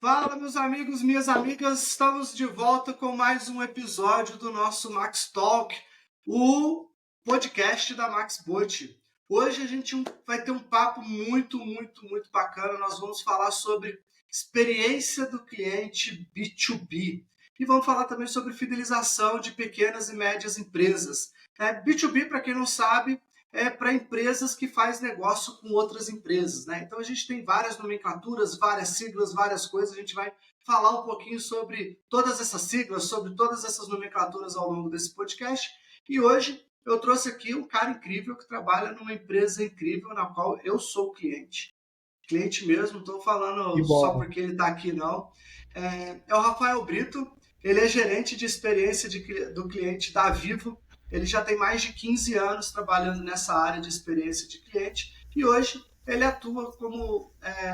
Fala, meus amigos, minhas amigas, estamos de volta com mais um episódio do nosso Max Talk, o podcast da Max Bote. Hoje a gente vai ter um papo muito bacana. Nós vamos falar sobre experiência do cliente B2B e vamos falar também sobre fidelização de pequenas e médias empresas. B2B, para quem não sabe, é para empresas que fazem negócio com outras empresas, né? Então a gente tem várias nomenclaturas, várias siglas, várias coisas. A gente vai falar um pouquinho sobre todas essas siglas, sobre todas essas nomenclaturas ao longo desse podcast. E hoje eu trouxe aqui um cara incrível que trabalha numa empresa incrível na qual eu sou cliente. Cliente mesmo, não estou falando só porque ele está aqui, não. É o Rafael Brito, ele é gerente de experiência do cliente da Vivo. Ele já tem mais de 15 anos trabalhando nessa área de experiência de cliente e hoje ele atua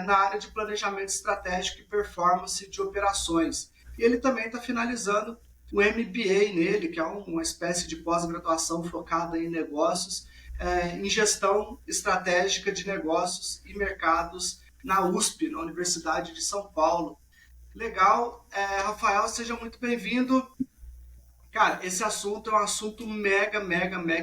na área de planejamento estratégico e performance de operações. E ele também está finalizando o MBA nele, que é uma espécie de pós-graduação focada em negócios, em gestão estratégica de negócios e mercados na USP, na Universidade de São Paulo. Legal, Rafael, seja muito bem-vindo. Cara, esse assunto é um assunto mega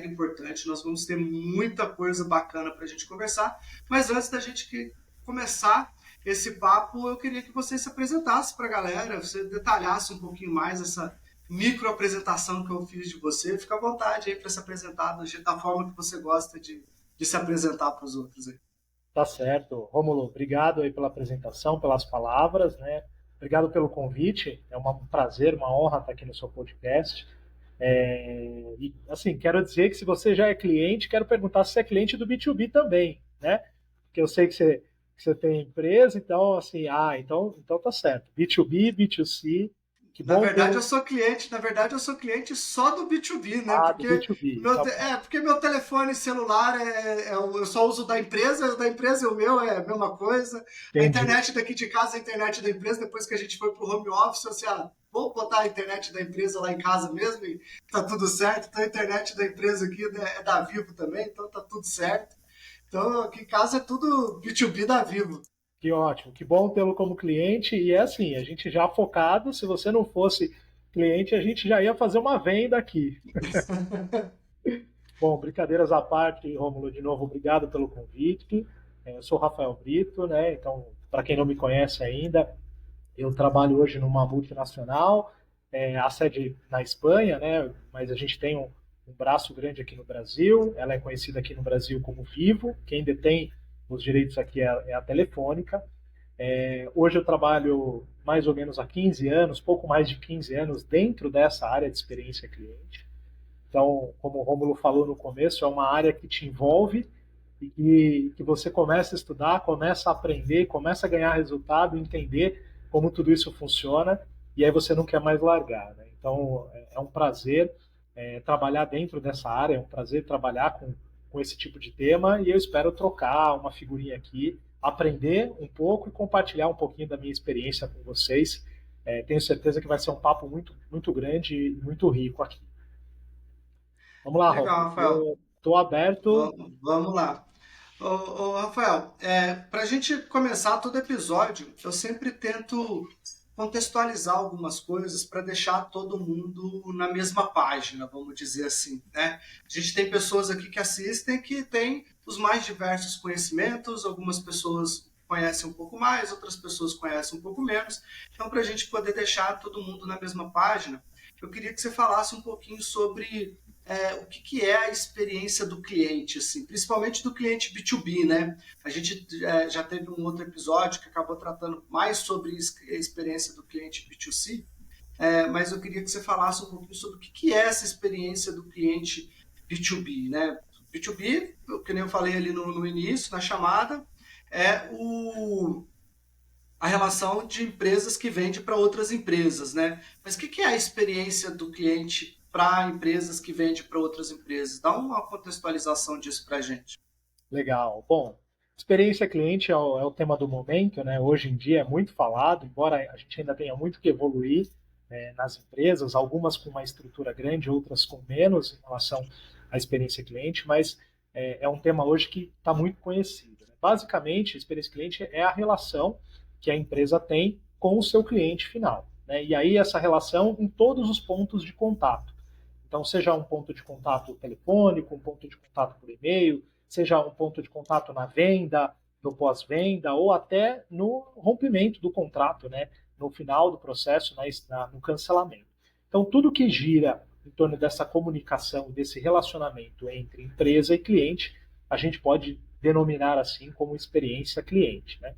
importante. Nós vamos ter muita coisa bacana para a gente conversar. Mas antes da gente começar esse papo, eu queria que você se apresentasse para a galera, você detalhasse um pouquinho mais essa micro apresentação que eu fiz de você. Fica à vontade aí para se apresentar da forma que você gosta de se apresentar para os outros aí. Tá certo. Rômulo, obrigado aí pela apresentação, pelas palavras, né? Obrigado pelo convite. É um prazer, uma honra estar aqui no seu podcast. E, assim, quero dizer que se você já é cliente, quero perguntar se você é cliente do B2B também, né? Porque eu sei que você tem empresa, então, assim, então tá certo. B2B, B2C. Que bom. Na verdade, eu sou cliente só do B2B, né? Do B2B. Porque meu telefone celular eu só uso da empresa e o meu é a mesma coisa. Entendi. A internet daqui de casa é a internet da empresa. Depois que a gente foi pro home office, assim, vou botar a internet da empresa lá em casa mesmo e tá tudo certo. Então a internet da empresa aqui é da Vivo também, então tá tudo certo. Então aqui em casa é tudo B2B da Vivo. Que ótimo, que bom tê-lo como cliente. E é assim, a gente já focado, se você não fosse cliente, a gente já ia fazer uma venda aqui. Bom, brincadeiras à parte, Rômulo, de novo, obrigado pelo convite. Eu sou Rafael Brito, né? Então, para quem não me conhece ainda, eu trabalho hoje numa multinacional, a sede na Espanha, né? Mas a gente tem um braço grande aqui no Brasil. Ela é conhecida aqui no Brasil como Vivo. Quem detém os direitos aqui é a Telefônica. Hoje eu trabalho mais ou menos há 15 anos, pouco mais de 15 anos, dentro dessa área de experiência cliente. Então, como o Rômulo falou no começo, é uma área que te envolve e que você começa a estudar, começa a aprender, começa a ganhar resultado, entender como tudo isso funciona, e aí você não quer mais largar, né? Então, é um prazer trabalhar dentro dessa área, é um prazer trabalhar com esse tipo de tema, e eu espero trocar uma figurinha aqui, aprender um pouco e compartilhar um pouquinho da minha experiência com vocês. Tenho certeza que vai ser um papo muito grande e muito rico aqui. Vamos lá, Legal, Rob. Rafael. Estou aberto. Vamos lá. Rafael, para a gente começar todo episódio, eu sempre tento contextualizar algumas coisas para deixar todo mundo na mesma página, vamos dizer assim, né? A gente tem pessoas aqui que assistem que têm os mais diversos conhecimentos, algumas pessoas conhecem um pouco mais, outras pessoas conhecem um pouco menos. Então, para a gente poder deixar todo mundo na mesma página, eu queria que você falasse um pouquinho sobre o que é a experiência do cliente, assim, principalmente do cliente B2B, né? A gente já teve um outro episódio que acabou tratando mais sobre a experiência do cliente B2C, mas eu queria que você falasse um pouquinho sobre o que é essa experiência do cliente B2B, né? B2B, que nem eu falei ali no início, na chamada, é a relação de empresas que vendem para outras empresas, né? Mas o que é a experiência do cliente para empresas que vendem para outras empresas? Dá uma contextualização disso para a gente. Legal. Bom, experiência cliente é o tema do momento, né? Hoje em dia é muito falado, embora a gente ainda tenha muito que evoluir nas empresas, algumas com uma estrutura grande, outras com menos em relação à experiência cliente, mas é um tema hoje que está muito conhecido, né? Basicamente, a experiência cliente é a relação que a empresa tem com o seu cliente final, né? E aí essa relação em todos os pontos de contato. Então, seja um ponto de contato telefônico, um ponto de contato por e-mail, seja um ponto de contato na venda, no pós-venda, ou até no rompimento do contrato, né? No final do processo, no cancelamento. Então, tudo que gira em torno dessa comunicação, desse relacionamento entre empresa e cliente, a gente pode denominar assim como experiência cliente, né?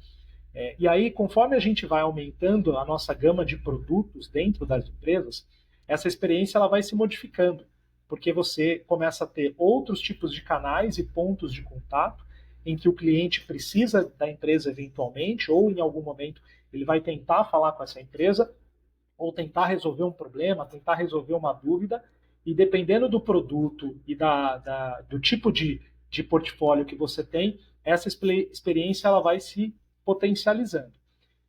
E aí, conforme a gente vai aumentando a nossa gama de produtos dentro das empresas, essa experiência ela vai se modificando, porque você começa a ter outros tipos de canais e pontos de contato em que o cliente precisa da empresa eventualmente, ou em algum momento ele vai tentar falar com essa empresa, ou tentar resolver um problema, tentar resolver uma dúvida, e dependendo do produto e do tipo de portfólio que você tem, essa experiência ela vai se potencializando.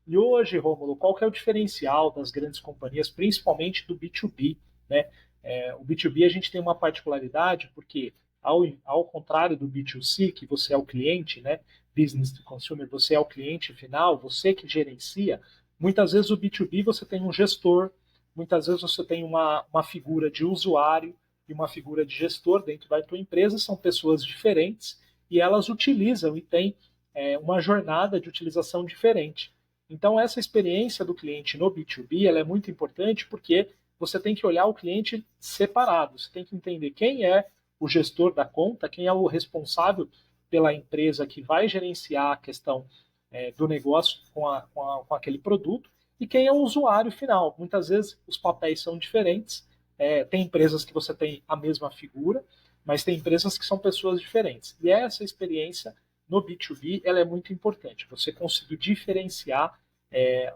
E hoje, Rômulo, qual que é o diferencial das grandes companhias, principalmente do B2B, né? O B2B a gente tem uma particularidade porque, ao contrário do B2C, que você é o cliente, né? Business to consumer, você é o cliente final, você que gerencia, muitas vezes o B2B você tem um gestor, muitas vezes você tem uma figura de usuário e uma figura de gestor dentro da tua empresa, são pessoas diferentes e elas utilizam e têm uma jornada de utilização diferente. Então, essa experiência do cliente no B2B ela é muito importante porque você tem que olhar o cliente separado, você tem que entender quem é o gestor da conta, quem é o responsável pela empresa que vai gerenciar a questão do negócio com aquele produto e quem é o usuário final. Muitas vezes os papéis são diferentes, tem empresas que você tem a mesma figura, mas tem empresas que são pessoas diferentes. E essa experiência no B2B ela é muito importante. Você conseguir diferenciar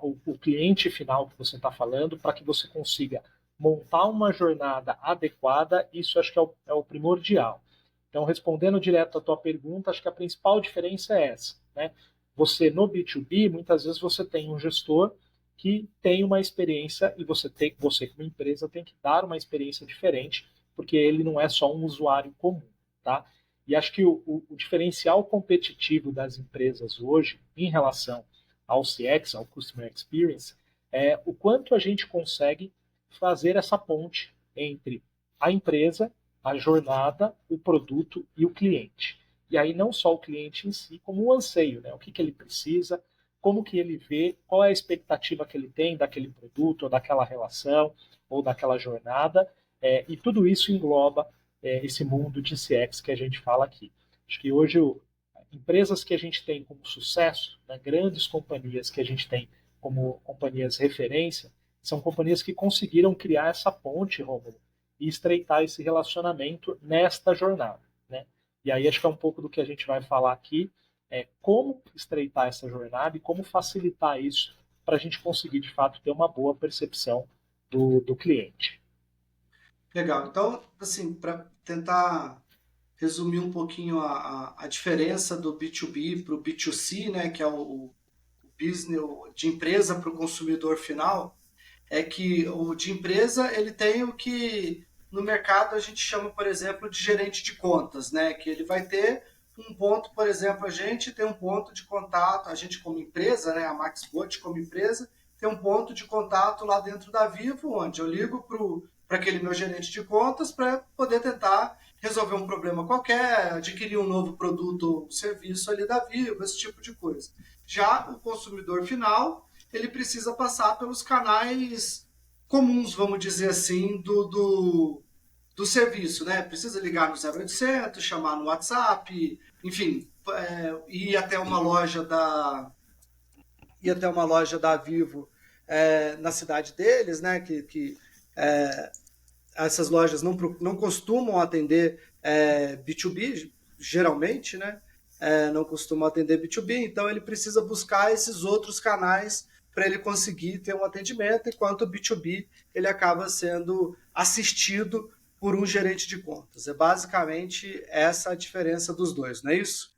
o cliente final que você está falando para que você consiga montar uma jornada adequada, isso acho que é o primordial. Então, respondendo direto à tua pergunta, acho que a principal diferença é essa, né? Você, no B2B, muitas vezes você tem um gestor que tem uma experiência e você como empresa, tem que dar uma experiência diferente, porque ele não é só um usuário comum, tá? E acho que o diferencial competitivo das empresas hoje, em relação ao CX, ao Customer Experience, é o quanto a gente consegue fazer essa ponte entre a empresa, a jornada, o produto e o cliente. E aí não só o cliente em si, como o anseio, né? O que ele precisa, como que ele vê, qual é a expectativa que ele tem daquele produto, ou daquela relação, ou daquela jornada, e tudo isso engloba esse mundo de CX que a gente fala aqui. Acho que hoje empresas que a gente tem como sucesso, né, grandes companhias que a gente tem como companhias referência, são companhias que conseguiram criar essa ponte, Rômulo, e estreitar esse relacionamento nesta jornada, né? E aí acho que é um pouco do que a gente vai falar aqui, como estreitar essa jornada e como facilitar isso para a gente conseguir, de fato, ter uma boa percepção do cliente. Legal. Então, assim, para tentar resumir um pouquinho a diferença do B2B para o B2C, né, que é o business de empresa para o consumidor final, é que o de empresa ele tem o que no mercado a gente chama, por exemplo, de gerente de contas, né, que ele vai ter um ponto, por exemplo, a gente tem um ponto de contato, a gente como empresa, né, a MaxBot como empresa, tem um ponto de contato lá dentro da Vivo, onde eu ligo para aquele meu gerente de contas para poder tentar resolver um problema qualquer, adquirir um novo produto ou serviço ali da Vivo, esse tipo de coisa. Já o consumidor final, ele precisa passar pelos canais comuns, vamos dizer assim, do serviço, né? Precisa ligar no 0800, chamar no WhatsApp, enfim, ir até uma loja da Vivo na cidade deles, né? Que essas lojas não costumam atender B2B, geralmente, né? Não costumam atender B2B, então ele precisa buscar esses outros canais para ele conseguir ter um atendimento, enquanto o B2B ele acaba sendo assistido por um gerente de contas. É basicamente essa a diferença dos dois, não é isso?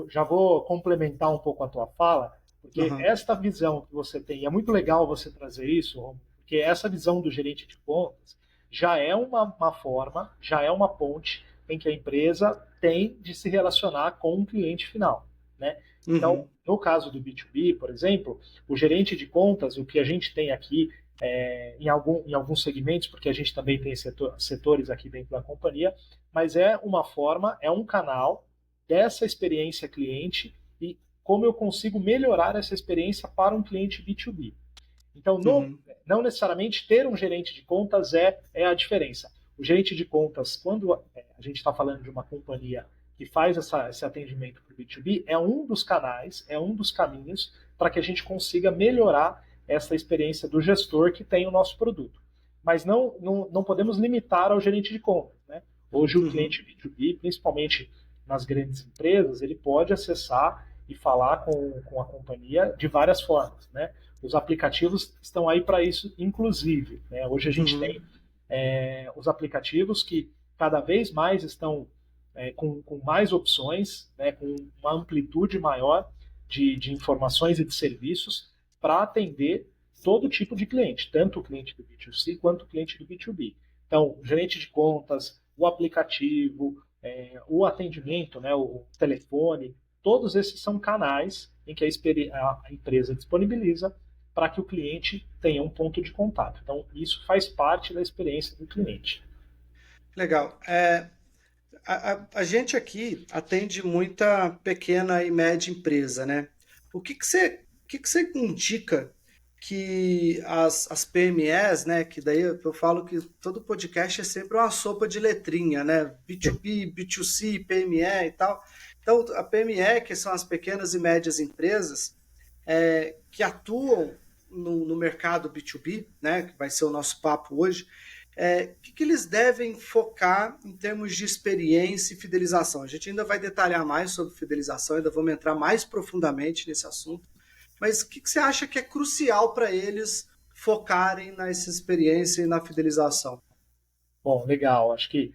Já vou complementar um pouco a tua fala, porque Uhum. esta visão que você tem, é muito legal você trazer isso, Romulo, porque essa visão do gerente de contas já é uma forma, já é uma ponte em que a empresa tem de se relacionar com o cliente final, né? Então, no caso do B2B, por exemplo, o gerente de contas, o que a gente tem aqui em alguns segmentos, porque a gente também tem setores aqui dentro da companhia, mas é uma forma, é um canal dessa experiência cliente e como eu consigo melhorar essa experiência para um cliente B2B. Então, não necessariamente ter um gerente de contas é a diferença. O gerente de contas, quando a gente está falando de uma companhia que faz esse atendimento para o B2B, é um dos canais, é um dos caminhos para que a gente consiga melhorar essa experiência do gestor que tem o nosso produto. Mas não podemos limitar ao gerente de contas, né? Hoje o cliente B2B, principalmente nas grandes empresas, ele pode acessar e falar com a companhia de várias formas, né? Os aplicativos estão aí para isso, inclusive, né? Hoje a gente tem os aplicativos que cada vez mais estão com mais opções, né? Com uma amplitude maior de informações e de serviços para atender todo tipo de cliente, tanto o cliente do B2C quanto o cliente do B2B. Então, o gerente de contas, o aplicativo, o atendimento, né, o telefone, todos esses são canais em que a empresa disponibiliza para que o cliente tenha um ponto de contato. Então, isso faz parte da experiência do cliente. Legal. A gente aqui atende muita pequena e média empresa, né? O que você indica que as PMEs, né? Que daí eu falo que todo podcast é sempre uma sopa de letrinha, né? B2B, B2C, PME e tal. Então, a PME, que são as pequenas e médias empresas, que atuam no mercado B2B, né? Que vai ser o nosso papo hoje. O que eles devem focar em termos de experiência e fidelização? A gente ainda vai detalhar mais sobre fidelização, ainda vamos entrar mais profundamente nesse assunto. Mas o que você acha que é crucial para eles focarem nessa experiência e na fidelização? Bom, legal. Acho que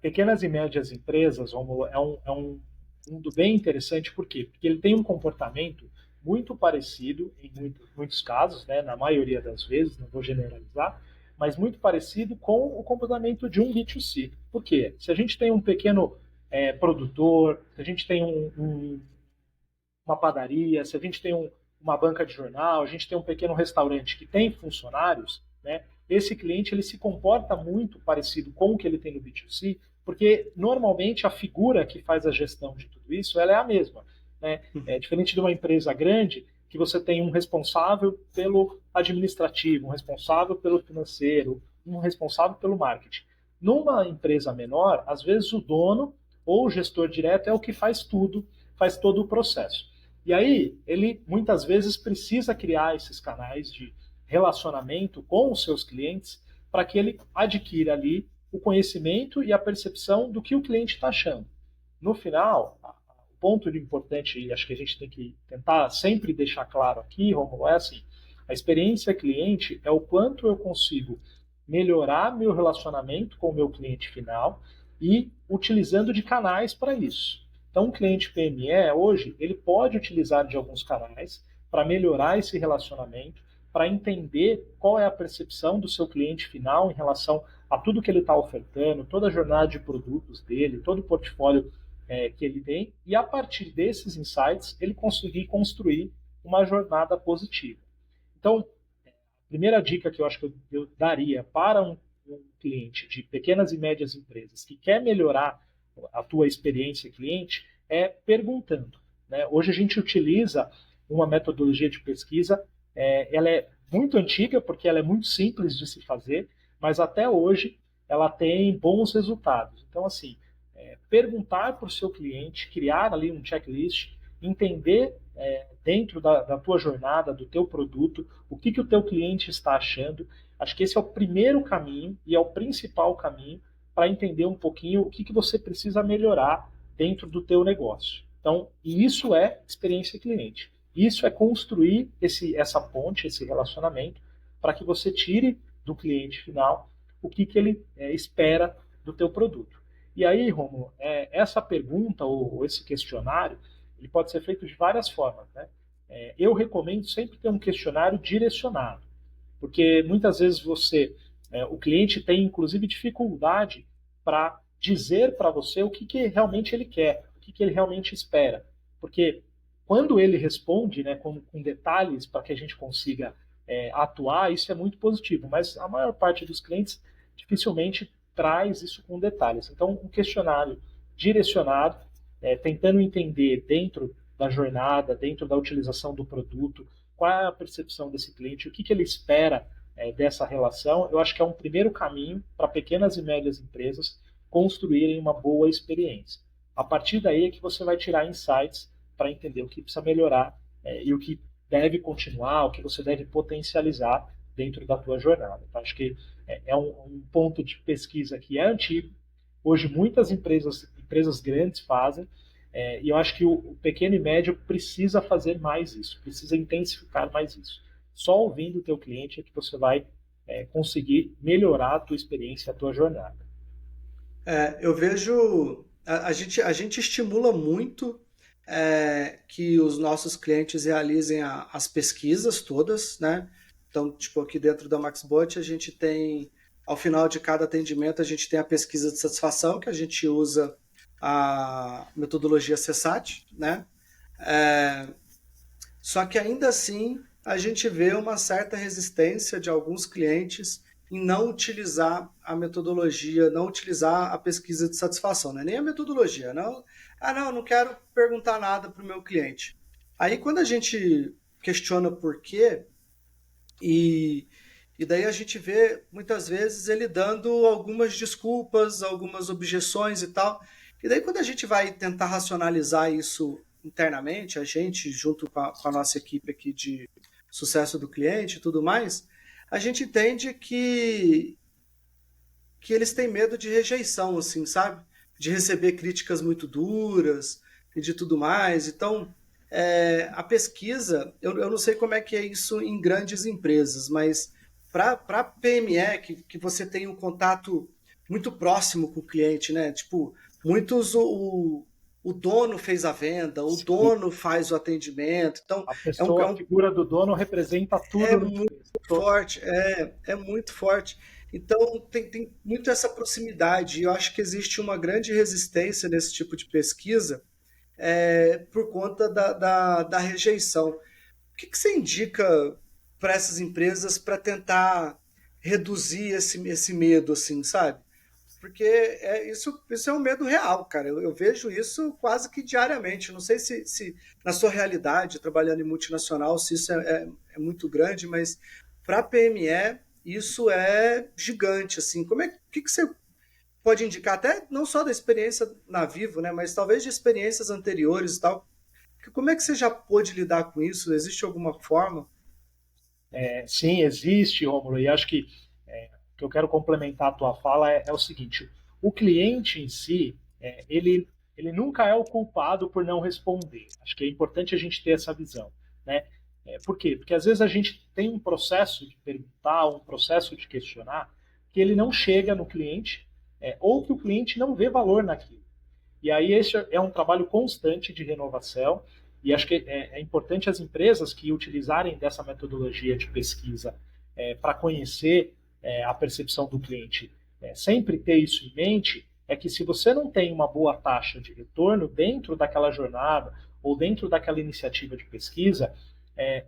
pequenas e médias empresas, Romulo, é um mundo bem interessante. Por quê? Porque ele tem um comportamento muito parecido em muitos casos, né? Na maioria das vezes, não vou generalizar, mas muito parecido com o comportamento de um B2C. Por quê? Se a gente tem um pequeno produtor, se a gente tem uma padaria, se a gente tem uma banca de jornal, a gente tem um pequeno restaurante que tem funcionários, né? Esse cliente ele se comporta muito parecido com o que ele tem no B2C, porque normalmente a figura que faz a gestão de tudo isso ela é a mesma, né? É diferente de uma empresa grande que você tem um responsável pelo administrativo, um responsável pelo financeiro, um responsável pelo marketing. Numa empresa menor, às vezes o dono ou o gestor direto é o que faz tudo, faz todo o processo. E aí, ele muitas vezes precisa criar esses canais de relacionamento com os seus clientes para que ele adquira ali o conhecimento e a percepção do que o cliente está achando. No final, o ponto importante, e acho que a gente tem que tentar sempre deixar claro aqui, Romulo, é assim, a experiência cliente é o quanto eu consigo melhorar meu relacionamento com o meu cliente final e utilizando de canais para isso. Então, um cliente PME hoje, ele pode utilizar de alguns canais para melhorar esse relacionamento, para entender qual é a percepção do seu cliente final em relação a tudo que ele está ofertando, toda a jornada de produtos dele, todo o portfólio que ele tem, e a partir desses insights, ele conseguir construir uma jornada positiva. Então, a primeira dica que eu acho que eu daria para um cliente de pequenas e médias empresas que quer melhorar a tua experiência cliente é perguntando, né? Hoje a gente utiliza uma metodologia de pesquisa, ela é muito antiga porque ela é muito simples de se fazer, mas até hoje ela tem bons resultados. Então, assim, perguntar para o seu cliente, criar ali um checklist, entender dentro da tua jornada, do teu produto, o que o teu cliente está achando. Acho que esse é o primeiro caminho e é o principal caminho para entender um pouquinho o que você precisa melhorar dentro do teu negócio. Então, e isso é experiência cliente. Isso é construir essa ponte, esse relacionamento, para que você tire do cliente final o que ele espera do teu produto. E aí, Romulo, essa pergunta ou esse questionário, ele pode ser feito de várias formas, né? Eu recomendo sempre ter um questionário direcionado, porque muitas vezes o cliente tem inclusive dificuldade para dizer para você o que realmente ele quer, o que ele realmente espera, porque quando ele responde, né, com detalhes para que a gente consiga atuar, isso é muito positivo, mas a maior parte dos clientes dificilmente traz isso com detalhes. Então, um questionário direcionado, tentando entender dentro da jornada, dentro da utilização do produto, qual é a percepção desse cliente, o que ele espera dessa relação, eu acho que é um primeiro caminho para pequenas e médias empresas construírem uma boa experiência. A partir daí é que você vai tirar insights para entender o que precisa melhorar e o que deve continuar, o que você deve potencializar dentro da tua jornada. Então, acho que é um ponto de pesquisa que é antigo. Hoje, muitas empresas grandes fazem, e eu acho que o pequeno e médio precisa fazer mais isso, precisa intensificar mais isso. Só ouvindo o teu cliente é que você vai conseguir melhorar a tua experiência, a tua jornada. Eu vejo, a gente estimula muito que os nossos clientes realizem as pesquisas todas, né? Então, tipo, aqui dentro da MaxBot, a gente tem, ao final de cada atendimento, a gente tem a pesquisa de satisfação, que a gente usa a metodologia CSAT, né? Só que ainda assim, a gente vê uma certa resistência de alguns clientes em não utilizar a metodologia, não utilizar a pesquisa de satisfação, né? Nem a metodologia, não. Não quero perguntar nada para o meu cliente. Aí quando a gente questiona por quê, e daí a gente vê muitas vezes ele dando algumas desculpas, algumas objeções e tal. E daí quando a gente vai tentar racionalizar isso internamente, a gente junto com a nossa equipe aqui de sucesso do cliente e tudo mais, a gente entende que eles têm medo de rejeição, assim, sabe? De receber críticas muito duras e de tudo mais. Então, a pesquisa, eu não sei como é que é isso em grandes empresas, mas para PME, que você tem um contato muito próximo com o cliente, né? Tipo, muitos o dono fez a venda, o Sim. dono faz o atendimento. Então, A pessoa, a figura do dono representa é tudo no muito todo. forte, é muito forte. Então, tem muito essa proximidade. E eu acho que existe uma grande resistência nesse tipo de pesquisa por conta da rejeição. O que você indica para essas empresas para tentar reduzir esse medo, assim, sabe? Porque isso é um medo real, cara. Eu vejo isso quase que diariamente. Não sei se na sua realidade, trabalhando em multinacional, se isso é muito grande, mas para a PME isso é gigante, assim. Que você pode indicar, até não só da experiência na Vivo, né, mas talvez de experiências anteriores e tal. Como é que você já pôde lidar com isso? Existe alguma forma? Sim, existe, Rômulo, e acho que o que eu quero complementar a tua fala é o seguinte: o cliente em si, ele nunca é o culpado por não responder. Acho que é importante a gente ter essa visão, né? Por quê? Porque às vezes a gente tem um processo de perguntar, um processo de questionar, que ele não chega no cliente, ou que o cliente não vê valor naquilo. E aí esse é um trabalho constante de renovação, e acho que é importante as empresas que utilizarem dessa metodologia de pesquisa para conhecer a percepção do cliente, sempre ter isso em mente, é que se você não tem uma boa taxa de retorno dentro daquela jornada ou dentro daquela iniciativa de pesquisa,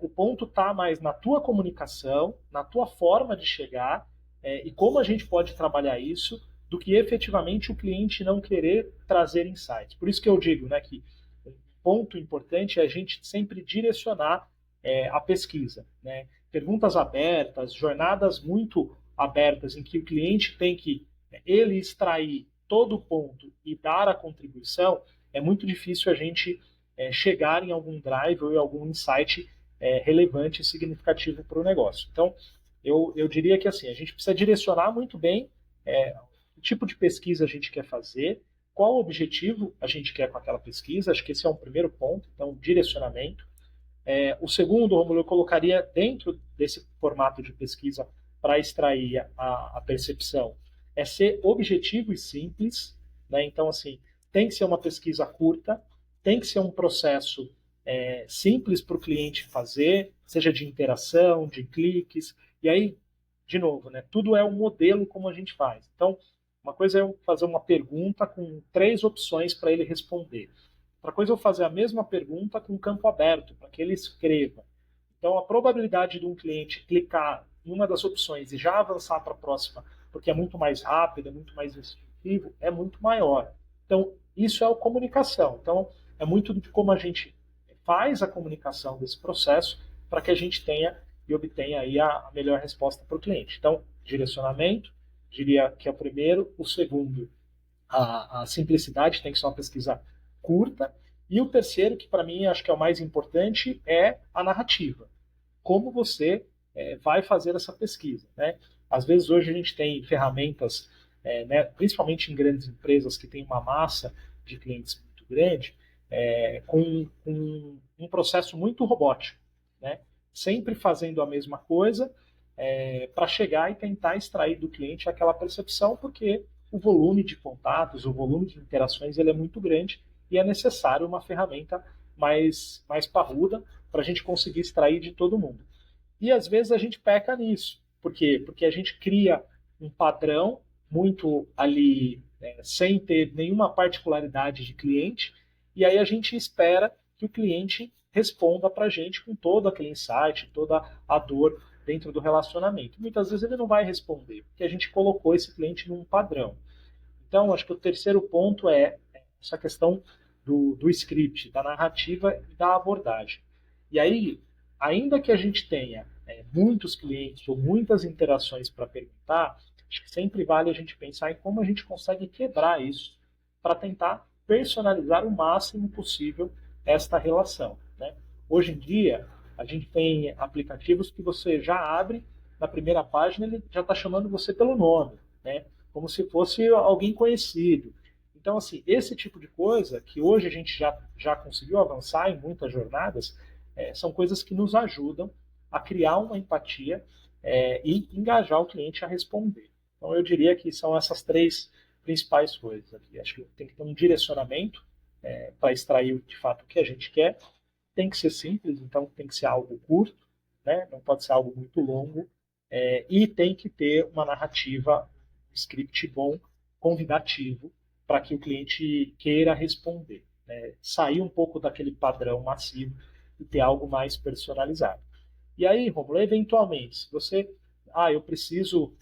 o ponto está mais na tua comunicação, na tua forma de chegar, e como a gente pode trabalhar isso do que efetivamente o cliente não querer trazer insights. Por isso que eu digo, né, que um ponto importante é a gente sempre direcionar a pesquisa, né? Perguntas abertas, jornadas muito abertas em que o cliente tem que ele extrair todo o ponto e dar a contribuição, é muito difícil a gente chegar em algum drive ou em algum insight relevante e significativo para o negócio. Então, eu diria que assim, a gente precisa direcionar muito bem que tipo de pesquisa a gente quer fazer, qual objetivo a gente quer com aquela pesquisa, acho que esse é um primeiro ponto, então, direcionamento. O segundo, Romulo, eu colocaria dentro desse formato de pesquisa para extrair a percepção, é ser objetivo e simples, né? Então, assim, tem que ser uma pesquisa curta, tem que ser um processo simples para o cliente fazer, seja de interação, de cliques, e aí, de novo, né, tudo é um modelo como a gente faz. Então, uma coisa é eu fazer uma pergunta com 3 opções para ele responder. Outra coisa é eu fazer a mesma pergunta com campo aberto, para que ele escreva. Então, a probabilidade de um cliente clicar em uma das opções e já avançar para a próxima, porque é muito mais rápido, é muito mais instrutivo, é muito maior. Então, isso é a comunicação. Então, é muito de como a gente faz a comunicação desse processo para que a gente tenha e obtenha aí a melhor resposta para o cliente. Então, direcionamento, diria que é o primeiro. O segundo, a simplicidade, tem que ser uma pesquisa curta. E o terceiro, que para mim acho que é o mais importante, é a narrativa. Como você vai fazer essa pesquisa, né? Às vezes hoje a gente tem ferramentas, né, principalmente em grandes empresas que têm uma massa de clientes muito grande, com um processo muito robótico, né? Sempre fazendo a mesma coisa para chegar e tentar extrair do cliente aquela percepção, porque o volume de contatos, o volume de interações, ele é muito grande e é necessário uma ferramenta mais parruda para a gente conseguir extrair de todo mundo. E às vezes a gente peca nisso. Por quê? Porque a gente cria um padrão muito ali, sem ter nenhuma particularidade de cliente, e aí a gente espera que o cliente responda para a gente com todo aquele insight, toda a dor dentro do relacionamento. Muitas vezes ele não vai responder, porque a gente colocou esse cliente num padrão. Então, acho que o terceiro ponto é essa questão do script, da narrativa e da abordagem. E aí, ainda que a gente tenha muitos clientes ou muitas interações para perguntar, acho que sempre vale a gente pensar em como a gente consegue quebrar isso para tentar personalizar o máximo possível esta relação, né? Hoje em dia, a gente tem aplicativos que você já abre, na primeira página ele já está chamando você pelo nome, né? Como se fosse alguém conhecido. Então, assim, esse tipo de coisa, que hoje a gente já conseguiu avançar em muitas jornadas, são coisas que nos ajudam a criar uma empatia e engajar o cliente a responder. Então, eu diria que são essas três principais coisas aqui. Acho que tem que ter um direcionamento para extrair de fato o que a gente quer. Tem que ser simples, então tem que ser algo curto, né? Não pode ser algo muito longo. E tem que ter uma narrativa, um script bom, convidativo, para que o cliente queira responder, né? Sair um pouco daquele padrão massivo e ter algo mais personalizado. E aí, Romulo, eventualmente, se você, eu preciso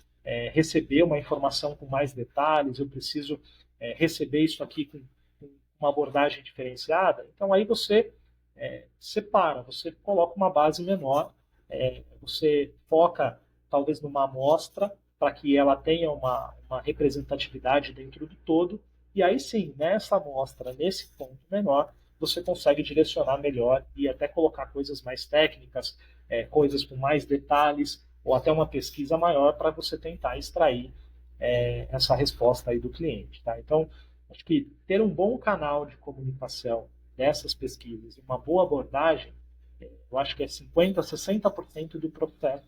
receber uma informação com mais detalhes, eu preciso receber isso aqui com uma abordagem diferenciada, então aí você separa, você coloca uma base menor, você foca talvez numa amostra para que ela tenha uma representatividade dentro do todo, e aí sim, nessa amostra, nesse ponto menor, você consegue direcionar melhor e até colocar coisas mais técnicas, coisas com mais detalhes, ou até uma pesquisa maior para você tentar extrair essa resposta aí do cliente. Tá? Então, acho que ter um bom canal de comunicação dessas pesquisas e uma boa abordagem, eu acho que é 50%, 60% do processo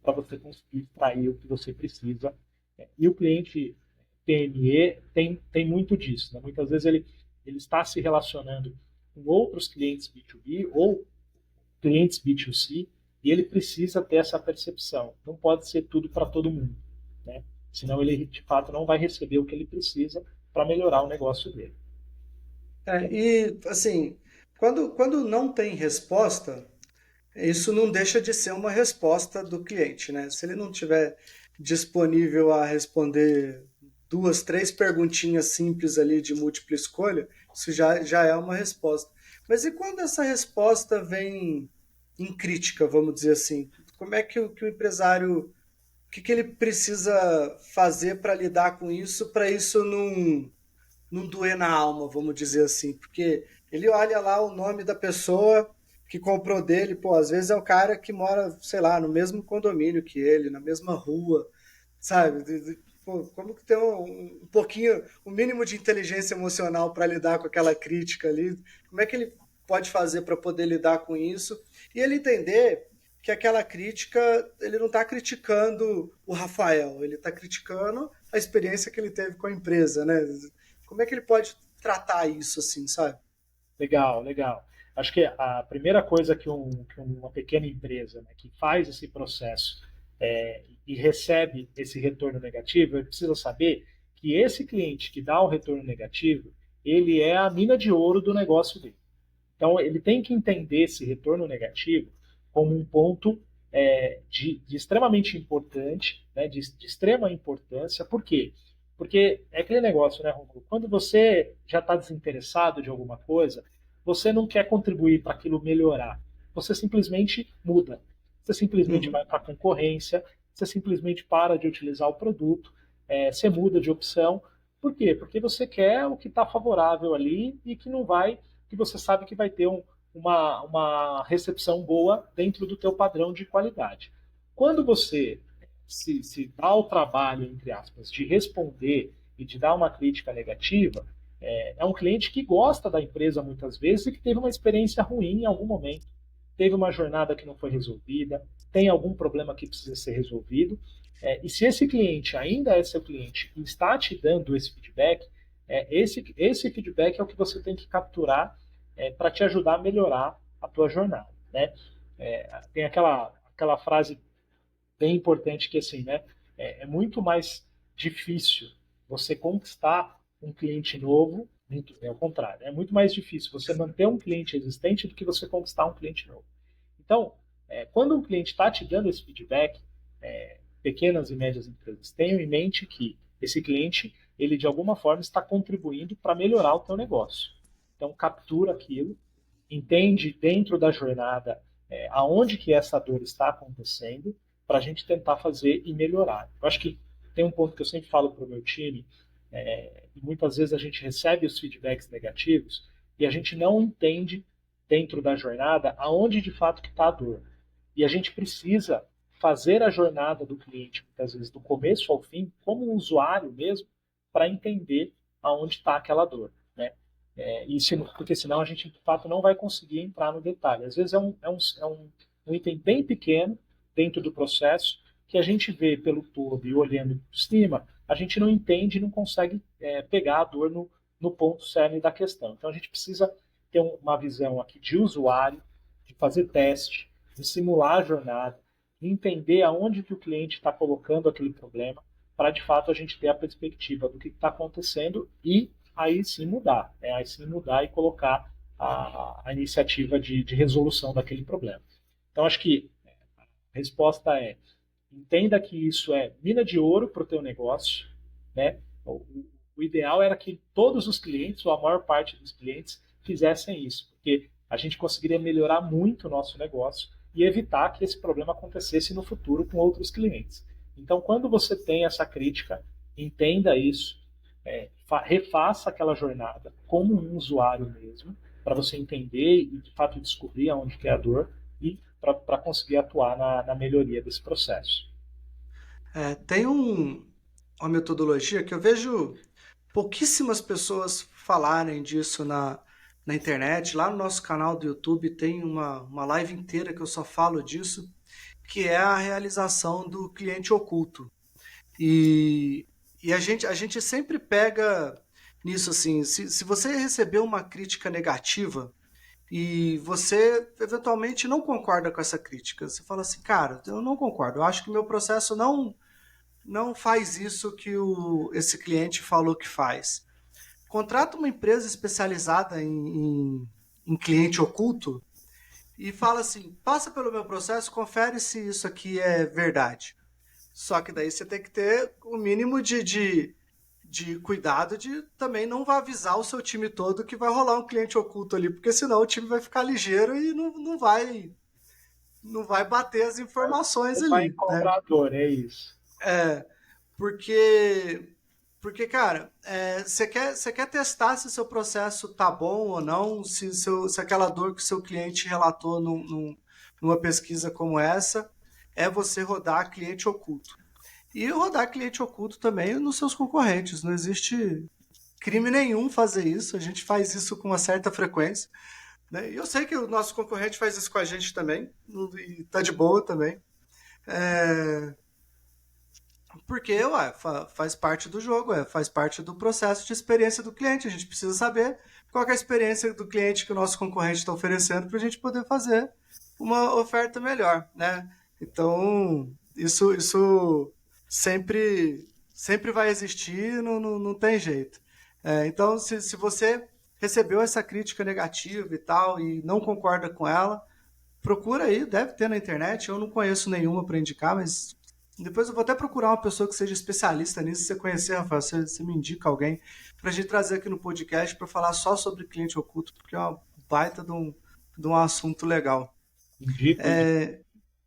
para você conseguir extrair o que você precisa. E o cliente PME tem muito disso. Né? Muitas vezes ele está se relacionando com outros clientes B2B ou clientes B2C e ele precisa ter essa percepção. Não pode ser tudo para todo mundo, né? Senão ele, de fato, não vai receber o que ele precisa para melhorar o negócio dele. E, assim, quando não tem resposta, isso não deixa de ser uma resposta do cliente, né? Se ele não tiver disponível a responder duas, três perguntinhas simples ali de múltipla escolha, isso já é uma resposta. Mas e quando essa resposta vem em crítica, vamos dizer assim? Como é que o empresário, o que ele precisa fazer para lidar com isso, para isso não doer na alma, vamos dizer assim? Porque ele olha lá o nome da pessoa que comprou dele, pô, às vezes é o cara que mora, sei lá, no mesmo condomínio que ele, na mesma rua, sabe? Pô, como que tem um pouquinho, um mínimo de inteligência emocional para lidar com aquela crítica ali? Como é que ele pode fazer para poder lidar com isso? E ele entender que aquela crítica, ele não está criticando o Rafael, ele está criticando a experiência que ele teve com a empresa, né? Como é que ele pode tratar isso assim, sabe? Legal, legal. Acho que a primeira coisa que uma pequena empresa, né, que faz esse processo e recebe esse retorno negativo, ele precisa saber que esse cliente que dá o retorno negativo, ele é a mina de ouro do negócio dele. Então, ele tem que entender esse retorno negativo como um ponto de extremamente importante, né, de extrema importância. Por quê? Porque é aquele negócio, né, Romulo? Quando você já está desinteressado de alguma coisa, você não quer contribuir para aquilo melhorar. Você simplesmente muda. Você simplesmente vai para a concorrência, você simplesmente para de utilizar o produto, você muda de opção. Por quê? Porque você quer o que está favorável ali e que não vai, que você sabe que vai ter uma recepção boa dentro do teu padrão de qualidade. Quando você se dá o trabalho, entre aspas, de responder e de dar uma crítica negativa, é um cliente que gosta da empresa muitas vezes e que teve uma experiência ruim em algum momento, teve uma jornada que não foi resolvida, tem algum problema que precisa ser resolvido. E se esse cliente ainda é seu cliente e está te dando esse feedback, esse feedback é o que você tem que capturar para te ajudar a melhorar a tua jornada, né? Tem aquela frase bem importante que assim, né? É muito mais difícil você conquistar um cliente novo, é o contrário, é muito mais difícil você manter um cliente existente do que você conquistar um cliente novo. Então, quando um cliente está te dando esse feedback, pequenas e médias empresas, tenham em mente que esse cliente, ele de alguma forma está contribuindo para melhorar o teu negócio. Então, captura aquilo, entende dentro da jornada aonde que essa dor está acontecendo, para a gente tentar fazer e melhorar. Eu acho que tem um ponto que eu sempre falo para o meu time, e muitas vezes a gente recebe os feedbacks negativos e a gente não entende dentro da jornada aonde de fato que está a dor. E a gente precisa fazer a jornada do cliente, muitas vezes do começo ao fim, como um usuário mesmo, para entender aonde está aquela dor, né? Porque senão a gente de fato não vai conseguir entrar no detalhe. Às vezes um item bem pequeno dentro do processo que a gente vê pelo todo e olhando por cima, a gente não entende e não consegue pegar a dor no ponto cerne da questão. Então a gente precisa ter uma visão aqui de usuário, de fazer teste, de simular a jornada, de entender aonde que o cliente está colocando aquele problema, para de fato a gente ter a perspectiva do que está acontecendo e aí sim mudar, né? Aí sim mudar e colocar a iniciativa de resolução daquele problema. Então acho que a resposta entenda que isso é mina de ouro para o teu negócio, né? O ideal era que todos os clientes, ou a maior parte dos clientes, fizessem isso, porque a gente conseguiria melhorar muito o nosso negócio e evitar que esse problema acontecesse no futuro com outros clientes. Então, quando você tem essa crítica, entenda isso, refaça aquela jornada como um usuário mesmo, para você entender e de fato descobrir aonde que é a dor e para conseguir atuar na melhoria desse processo. Tem uma metodologia que eu vejo pouquíssimas pessoas falarem disso na internet. Lá no nosso canal do YouTube tem uma live inteira que eu só falo disso, que é a realização do cliente oculto. E a gente sempre pega nisso assim, se você receber uma crítica negativa e você eventualmente não concorda com essa crítica, você fala assim, cara, eu não concordo, eu acho que meu processo não faz isso que esse cliente falou que faz. Contrata uma empresa especializada em cliente oculto e fala assim, passa pelo meu processo, confere se isso aqui é verdade. Só que daí você tem que ter o mínimo de cuidado de também não avisar o seu time todo que vai rolar um cliente oculto ali, porque senão o time vai ficar ligeiro e não vai bater as informações Não vai ali, né? encontrar a dor, é isso. É, porque cara, você quer testar se o seu processo tá bom ou não, se aquela dor que o seu cliente relatou numa pesquisa como essa é você rodar cliente oculto. E rodar cliente oculto também nos seus concorrentes. Não existe crime nenhum fazer isso. A gente faz isso com uma certa frequência, né? E eu sei que o nosso concorrente faz isso com a gente também. E tá de boa também. É, porque faz parte do jogo, faz parte do processo de experiência do cliente. A gente precisa saber qual é a experiência do cliente que o nosso concorrente está oferecendo para a gente poder fazer uma oferta melhor, né? Então, isso sempre vai existir, não tem jeito. Então, se você recebeu essa crítica negativa e tal, e não concorda com ela, procura aí, deve ter na internet. Eu não conheço nenhuma para indicar, mas depois eu vou até procurar uma pessoa que seja especialista nisso. Se você conhecer, Rafael, você me indica alguém para a gente trazer aqui no podcast para falar só sobre cliente oculto, porque é uma baita de um assunto legal. Indico.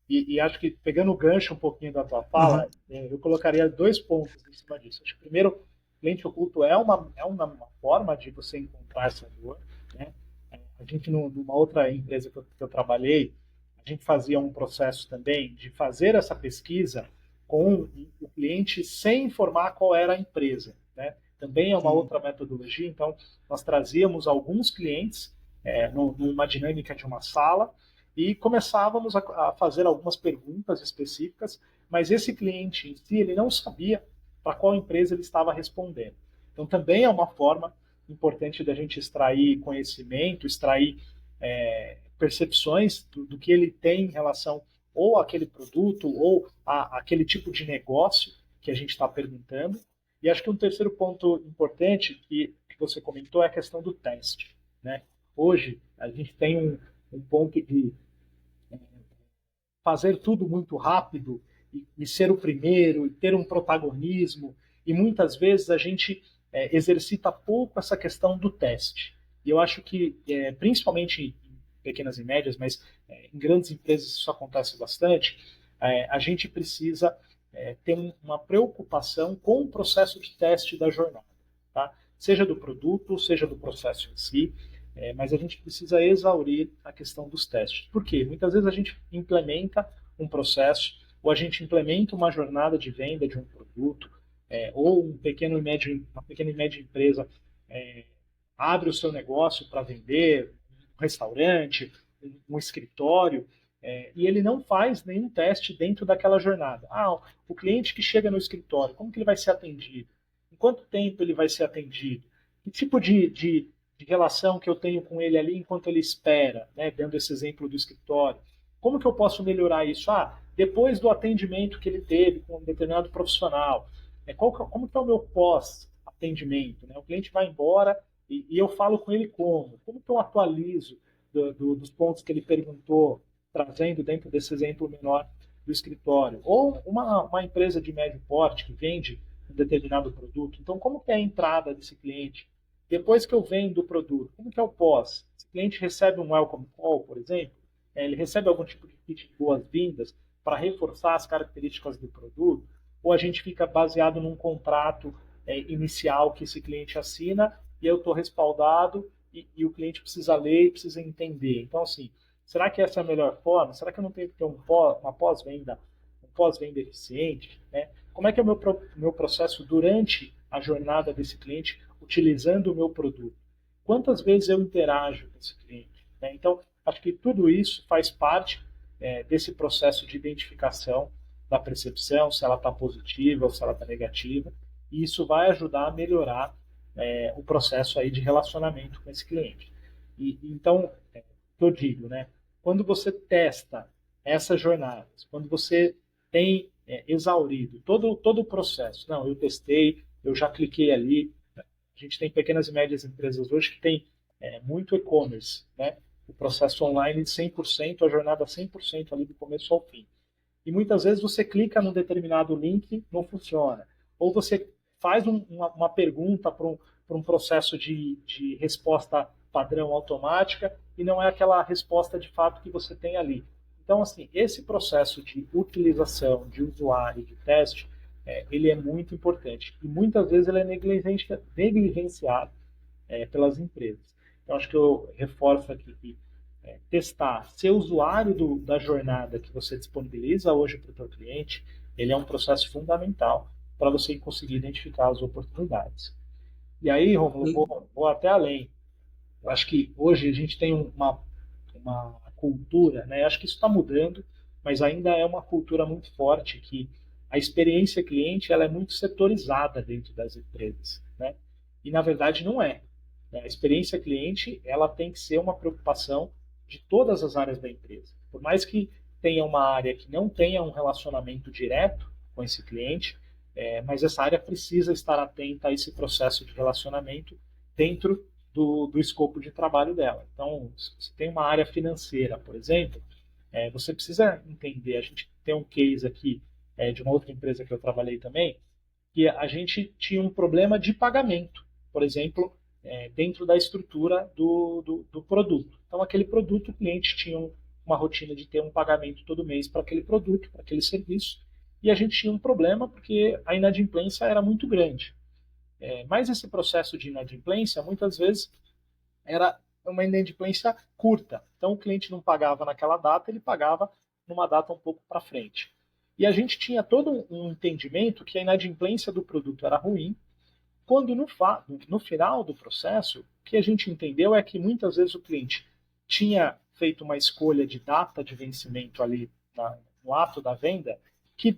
E acho que, pegando o gancho um pouquinho da tua fala, eu colocaria 2 pontos em cima disso. Acho que, primeiro, cliente oculto é uma forma de você encontrar essa dor, né? A gente, numa outra empresa que eu trabalhei, a gente fazia um processo também de fazer essa pesquisa com o cliente sem informar qual era a empresa, né? Também é uma outra metodologia. Então, nós trazíamos alguns clientes numa dinâmica de uma sala e começávamos a fazer algumas perguntas específicas, mas esse cliente em si, ele não sabia para qual empresa ele estava respondendo. Então, também é uma forma importante da gente extrair conhecimento, extrair percepções do que ele tem em relação ou àquele produto ou àquele tipo de negócio que a gente está perguntando. E acho que um terceiro ponto importante que você comentou é a questão do teste, né? Hoje, a gente tem um ponto de fazer tudo muito rápido e ser o primeiro, e ter um protagonismo, e muitas vezes a gente exercita pouco essa questão do teste. E eu acho que, principalmente em pequenas e médias, mas em grandes empresas isso acontece bastante, a gente precisa ter uma preocupação com o processo de teste da jornada, tá? Seja do produto, seja do processo em si, mas a gente precisa exaurir a questão dos testes. Por quê? Muitas vezes a gente implementa um processo, ou a gente implementa uma jornada de venda de um produto, ou uma pequena e média empresa abre o seu negócio para vender, um restaurante, um escritório, e ele não faz nenhum teste dentro daquela jornada. O cliente que chega no escritório, como que ele vai ser atendido? Em quanto tempo ele vai ser atendido? Que tipo de relação que eu tenho com ele ali enquanto ele espera, né? Dando esse exemplo do escritório. Como que eu posso melhorar isso? Depois do atendimento que ele teve com um determinado profissional, como que é o meu pós-atendimento? Né? O cliente vai embora e eu falo com ele como que eu atualizo dos pontos que ele perguntou, trazendo dentro desse exemplo menor do escritório. Ou uma empresa de médio porte que vende um determinado produto. Então, como que é a entrada desse cliente? Depois que eu vendo o produto, como que é o pós? Se o cliente recebe um welcome call, por exemplo, ele recebe algum tipo de kit de boas-vindas para reforçar as características do produto, ou a gente fica baseado num contrato inicial que esse cliente assina e eu estou respaldado e o cliente precisa ler e precisa entender. Então, assim, será que essa é a melhor forma? Será que eu não tenho que ter uma pós-venda, eficiente? Né? Como é que é o meu processo durante a jornada desse cliente utilizando o meu produto? Quantas vezes eu interajo com esse cliente? Né? Então, acho que tudo isso faz parte desse processo de identificação da percepção, se ela está positiva ou se ela está negativa, e isso vai ajudar a melhorar o processo aí de relacionamento com esse cliente. Então, eu digo, né? Quando você testa essas jornadas, quando você tem exaurido todo o processo, não, eu testei, eu já cliquei ali, a gente tem pequenas e médias empresas hoje que tem muito e-commerce, né? O processo online de 100%, a jornada 100% ali do começo ao fim. E muitas vezes você clica num determinado link, não funciona. Ou você faz uma pergunta para um processo de resposta padrão automática e não é aquela resposta de fato que você tem ali. Então, assim, esse processo de utilização, de usuário, de teste, ele é muito importante. E muitas vezes ele é negligenciado pelas empresas. Então, acho que eu reforço aqui que testar, ser usuário da jornada que você disponibiliza hoje para o seu cliente, ele é um processo fundamental para você conseguir identificar as oportunidades. E aí, Romulo, vou até além. Eu acho que hoje a gente tem uma cultura, né? Eu acho que isso está mudando, mas ainda é uma cultura muito forte que a experiência cliente ela é muito setorizada dentro das empresas, né? E na verdade não é. A experiência cliente ela tem que ser uma preocupação de todas as áreas da empresa. Por mais que tenha uma área que não tenha um relacionamento direto com esse cliente, Mas essa área precisa estar atenta a esse processo de relacionamento dentro do escopo de trabalho dela. Então, se tem uma área financeira, por exemplo, você precisa entender, a gente tem um case aqui de uma outra empresa que eu trabalhei também, que a gente tinha um problema de pagamento, por exemplo, dentro da estrutura do produto. Então, aquele produto, o cliente tinha uma rotina de ter um pagamento todo mês para aquele produto, para aquele serviço, e a gente tinha um problema porque a inadimplência era muito grande. Mas esse processo de inadimplência, muitas vezes, era uma inadimplência curta. Então, o cliente não pagava naquela data, ele pagava numa data um pouco para frente. E a gente tinha todo um entendimento que a inadimplência do produto era ruim, quando no final do processo, o que a gente entendeu é que muitas vezes o cliente tinha feito uma escolha de data de vencimento ali no ato da venda, que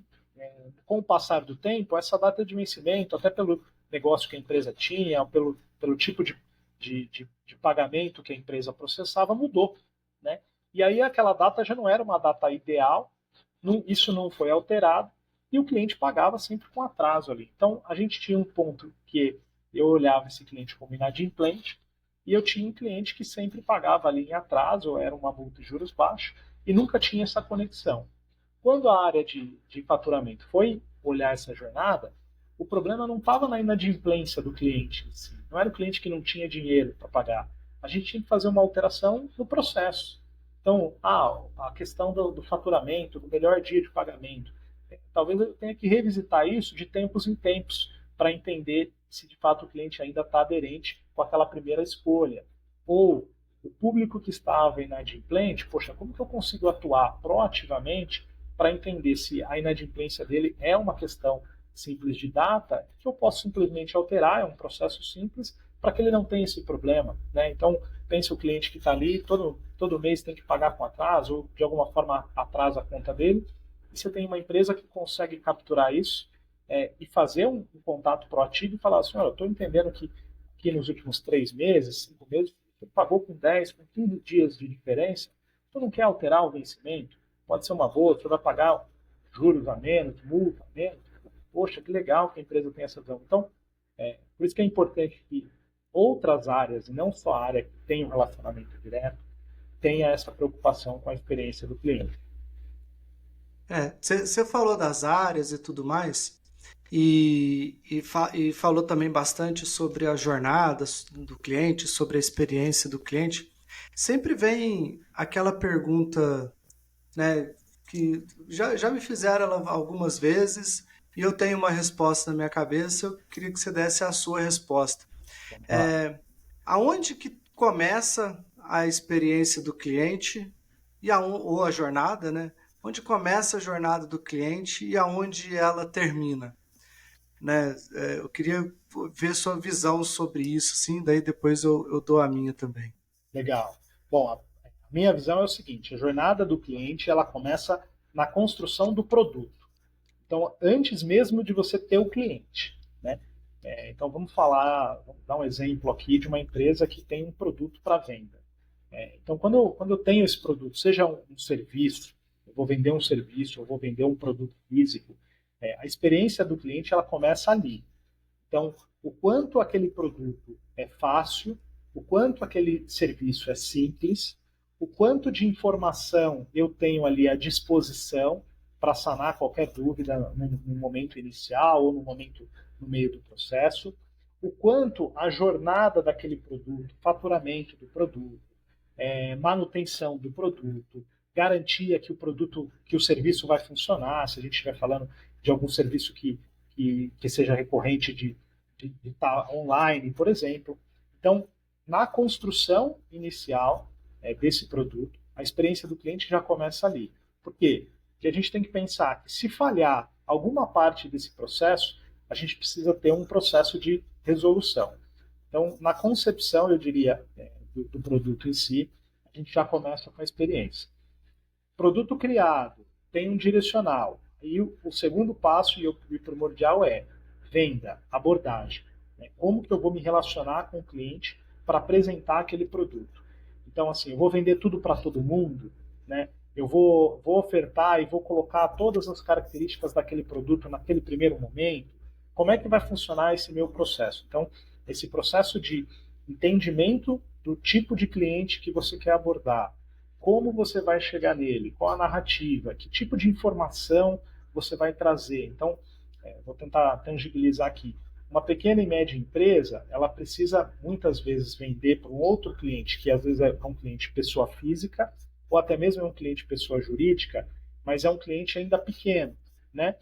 com o passar do tempo, essa data de vencimento, até pelo negócio que a empresa tinha, pelo tipo de pagamento que a empresa processava, mudou. Né? E aí aquela data já não era uma data ideal, isso não foi alterado, e o cliente pagava sempre com atraso ali. Então, a gente tinha um ponto que eu olhava esse cliente como inadimplente, e eu tinha um cliente que sempre pagava ali em atraso, era uma multa de juros baixos, e nunca tinha essa conexão. Quando a área de faturamento foi olhar essa jornada, o problema não estava na inadimplência do cliente em si. Não era o cliente que não tinha dinheiro para pagar. A gente tinha que fazer uma alteração no processo. Então, a questão do faturamento, do melhor dia de pagamento. Talvez eu tenha que revisitar isso de tempos em tempos para entender se de fato o cliente ainda está aderente com aquela primeira escolha. Ou o público que estava inadimplente, poxa, como que eu consigo atuar proativamente para entender se a inadimplência dele é uma questão simples de data, que eu posso simplesmente alterar, é um processo simples, para que ele não tenha esse problema. Né? Então, pensa o cliente que está ali, todo mês tem que pagar com atraso, ou de alguma forma atrasa a conta dele, e você tem uma empresa que consegue capturar isso e fazer um contato proativo e falar assim, olha, eu estou entendendo que nos últimos 3 meses, 5 meses, você pagou com 10, com 15 dias de diferença, tu não quer alterar o vencimento, pode ser uma boa, você vai pagar juros a menos, multa a menos, poxa, que legal que a empresa tem essa visão. Então, por isso que é importante que outras áreas, e não só a área que tem um relacionamento direto, tenha essa preocupação com a experiência do cliente. Você falou das áreas e tudo mais, e falou também bastante sobre a jornada do cliente, sobre a experiência do cliente. Sempre vem aquela pergunta, né, que já me fizeram ela algumas vezes, e eu tenho uma resposta na minha cabeça, eu queria que você desse a sua resposta. Tá? É, Aonde que começa a experiência do cliente ou a jornada, né? Onde começa a jornada do cliente e aonde ela termina, né? Eu queria ver sua visão sobre isso, sim, daí depois eu dou a minha também. Legal. Bom, a minha visão é o seguinte, a jornada do cliente ela começa na construção do produto. Então, antes mesmo de você ter o cliente, né? Então, vamos dar um exemplo aqui de uma empresa que tem um produto para venda. Então, quando eu tenho esse produto, seja um serviço, eu vou vender um serviço, eu vou vender um produto físico, a experiência do cliente ela começa ali. Então, o quanto aquele produto é fácil, o quanto aquele serviço é simples, o quanto de informação eu tenho ali à disposição para sanar qualquer dúvida no momento inicial ou no meio do processo, o quanto a jornada daquele produto, faturamento do produto, manutenção do produto, garantia que que o serviço vai funcionar, se a gente estiver falando de algum serviço que seja recorrente de estar online, por exemplo. Então, na construção inicial desse produto, a experiência do cliente já começa ali. Por quê? Porque a gente tem que pensar que se falhar alguma parte desse processo, a gente precisa ter um processo de resolução. Então, na concepção, eu diria, do produto em si, a gente já começa com a experiência. Produto criado, tem um direcional. E o segundo passo e o primordial é venda, abordagem. Né? Como que eu vou me relacionar com o cliente para apresentar aquele produto? Então, assim, eu vou vender tudo para todo mundo, né? eu vou ofertar e vou colocar todas as características daquele produto naquele primeiro momento? Como é que vai funcionar esse meu processo? Então, esse processo de entendimento do tipo de cliente que você quer abordar, como você vai chegar nele, qual a narrativa, que tipo de informação você vai trazer. Então, vou tentar tangibilizar aqui. Uma pequena e média empresa, ela precisa muitas vezes vender para um outro cliente, que às vezes é um cliente pessoa física, ou até mesmo é um cliente pessoa jurídica, mas é um cliente ainda pequeno, né?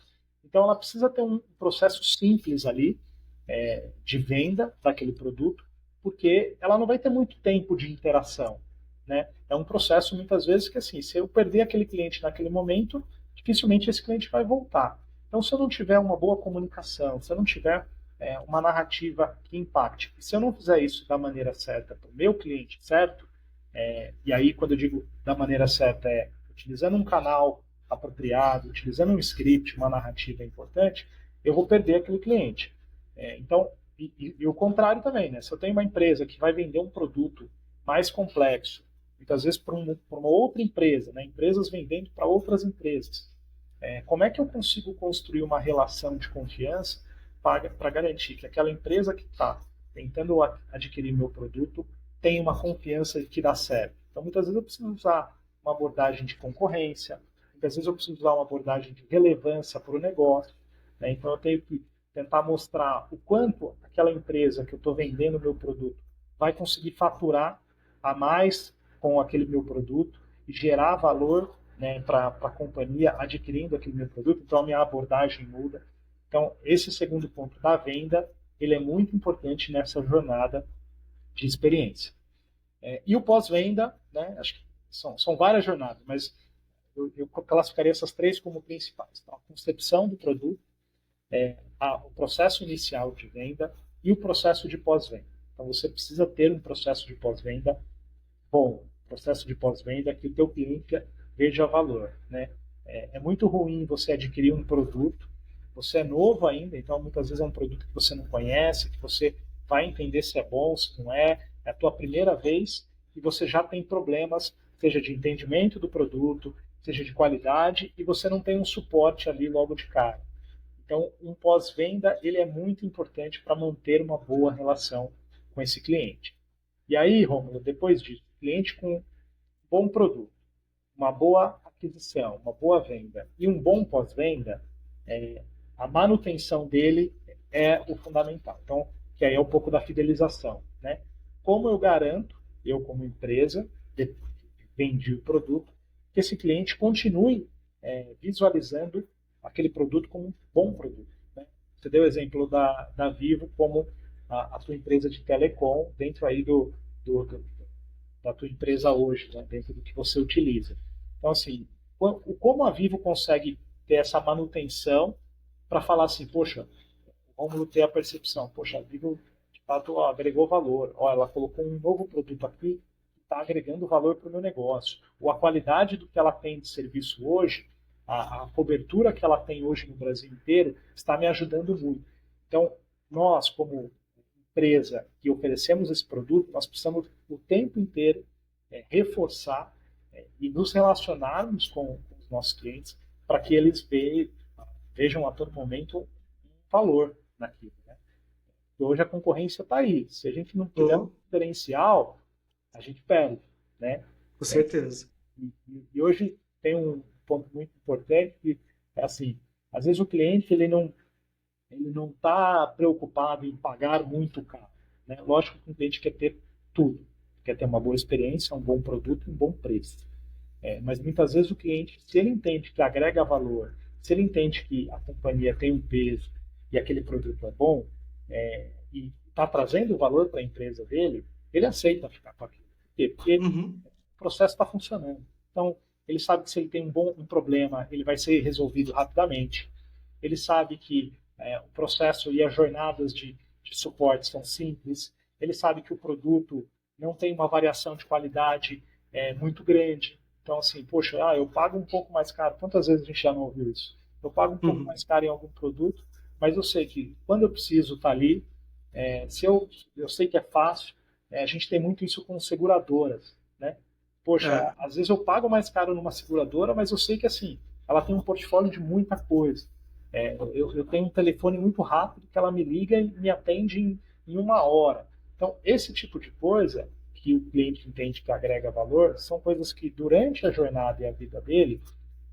Então ela precisa ter um processo simples ali de venda daquele produto, porque ela não vai ter muito tempo de interação, né? É um processo muitas vezes que assim, se eu perder aquele cliente naquele momento, dificilmente esse cliente vai voltar. Então se eu não tiver uma boa comunicação, se eu não tiver uma narrativa que impacte, e se eu não fizer isso da maneira certa para o meu cliente certo, e aí, quando eu digo da maneira certa, utilizando um canal apropriado, utilizando um script, uma narrativa importante, eu vou perder aquele cliente. Então, e o contrário também, né? Se eu tenho uma empresa que vai vender um produto mais complexo, muitas vezes para uma outra empresa, né? Empresas vendendo para outras empresas, como é que eu consigo construir uma relação de confiança para garantir que aquela empresa que está tentando adquirir meu produto tem uma confiança de que dá certo? Então, muitas vezes eu preciso usar uma abordagem de concorrência, muitas vezes eu preciso usar uma abordagem de relevância para o negócio, né? Então, eu tenho que tentar mostrar o quanto aquela empresa que eu estou vendendo o meu produto vai conseguir faturar a mais com aquele meu produto e gerar valor, né, para a companhia adquirindo aquele meu produto. Então, a minha abordagem muda. Então, esse segundo ponto da venda, ele é muito importante nessa jornada de experiência. E o pós-venda, né, acho que são várias jornadas, mas eu classificaria essas três como principais. Então, a concepção do produto, o processo inicial de venda e o processo de pós-venda. Então, você precisa ter um processo de pós-venda bom, processo de pós-venda que o teu cliente veja valor, né? É muito ruim você adquirir um produto, você é novo ainda, então muitas vezes é um produto que você não conhece, que você vai entender se é bom, se não é a tua primeira vez e você já tem problemas, seja de entendimento do produto, seja de qualidade, e você não tem um suporte ali logo de cara. Então, um pós-venda, ele é muito importante para manter uma boa relação com esse cliente. E aí, Rômulo, depois disso, cliente com um bom produto, uma boa aquisição, uma boa venda e um bom pós-venda, a manutenção dele é o fundamental. Então, que aí é um pouco da fidelização, né? Como eu garanto, eu como empresa, vendi o produto, que esse cliente continue visualizando aquele produto como um bom produto, né? Você deu o exemplo da Vivo como a tua empresa de telecom dentro aí da tua empresa hoje, né? Dentro do que você utiliza. Então, assim, como a Vivo consegue ter essa manutenção para falar assim, poxa, vamos ter a percepção, poxa, a Vivo de fato agregou valor, ela colocou um novo produto aqui que está agregando valor para o meu negócio, ou a qualidade do que ela tem de serviço hoje, a cobertura que ela tem hoje no Brasil inteiro está me ajudando muito. Então, nós, como empresa que oferecemos esse produto, nós precisamos o tempo inteiro reforçar e nos relacionarmos com os nossos clientes para que eles vejam a todo momento um valor naquilo, né? E hoje a concorrência está aí. Se a gente não tiver um diferencial, a gente perde, né? Com certeza. E hoje tem um ponto muito importante que é assim, às vezes o cliente ele não está preocupado em pagar muito caro, né? Lógico que o cliente quer ter tudo, quer ter uma boa experiência, um bom produto e um bom preço. Mas muitas vezes o cliente, se ele entende que agrega valor, se ele entende que a companhia tem um peso e aquele produto é bom, e está trazendo valor para a empresa dele, ele aceita ficar com aquilo. Por quê? Porque o processo está funcionando. Então, ele sabe que se ele tem um problema, ele vai ser resolvido rapidamente. Ele sabe que o processo e as jornadas de suporte são simples. Ele sabe que o produto não tem uma variação de qualidade muito grande. Então, assim, poxa, eu pago um pouco mais caro. Quantas vezes a gente já não ouviu isso? Eu pago um pouco mais caro em algum produto, mas eu sei que quando eu preciso estar ali, se eu sei que é fácil, a gente tem muito isso com seguradoras, né? poxa, às vezes eu pago mais caro numa seguradora, mas eu sei que assim, ela tem um portfólio de muita coisa. Eu tenho um telefone muito rápido que ela me liga e me atende em 1 hora. Então, esse tipo de coisa que o cliente entende que agrega valor são coisas que durante a jornada e a vida dele,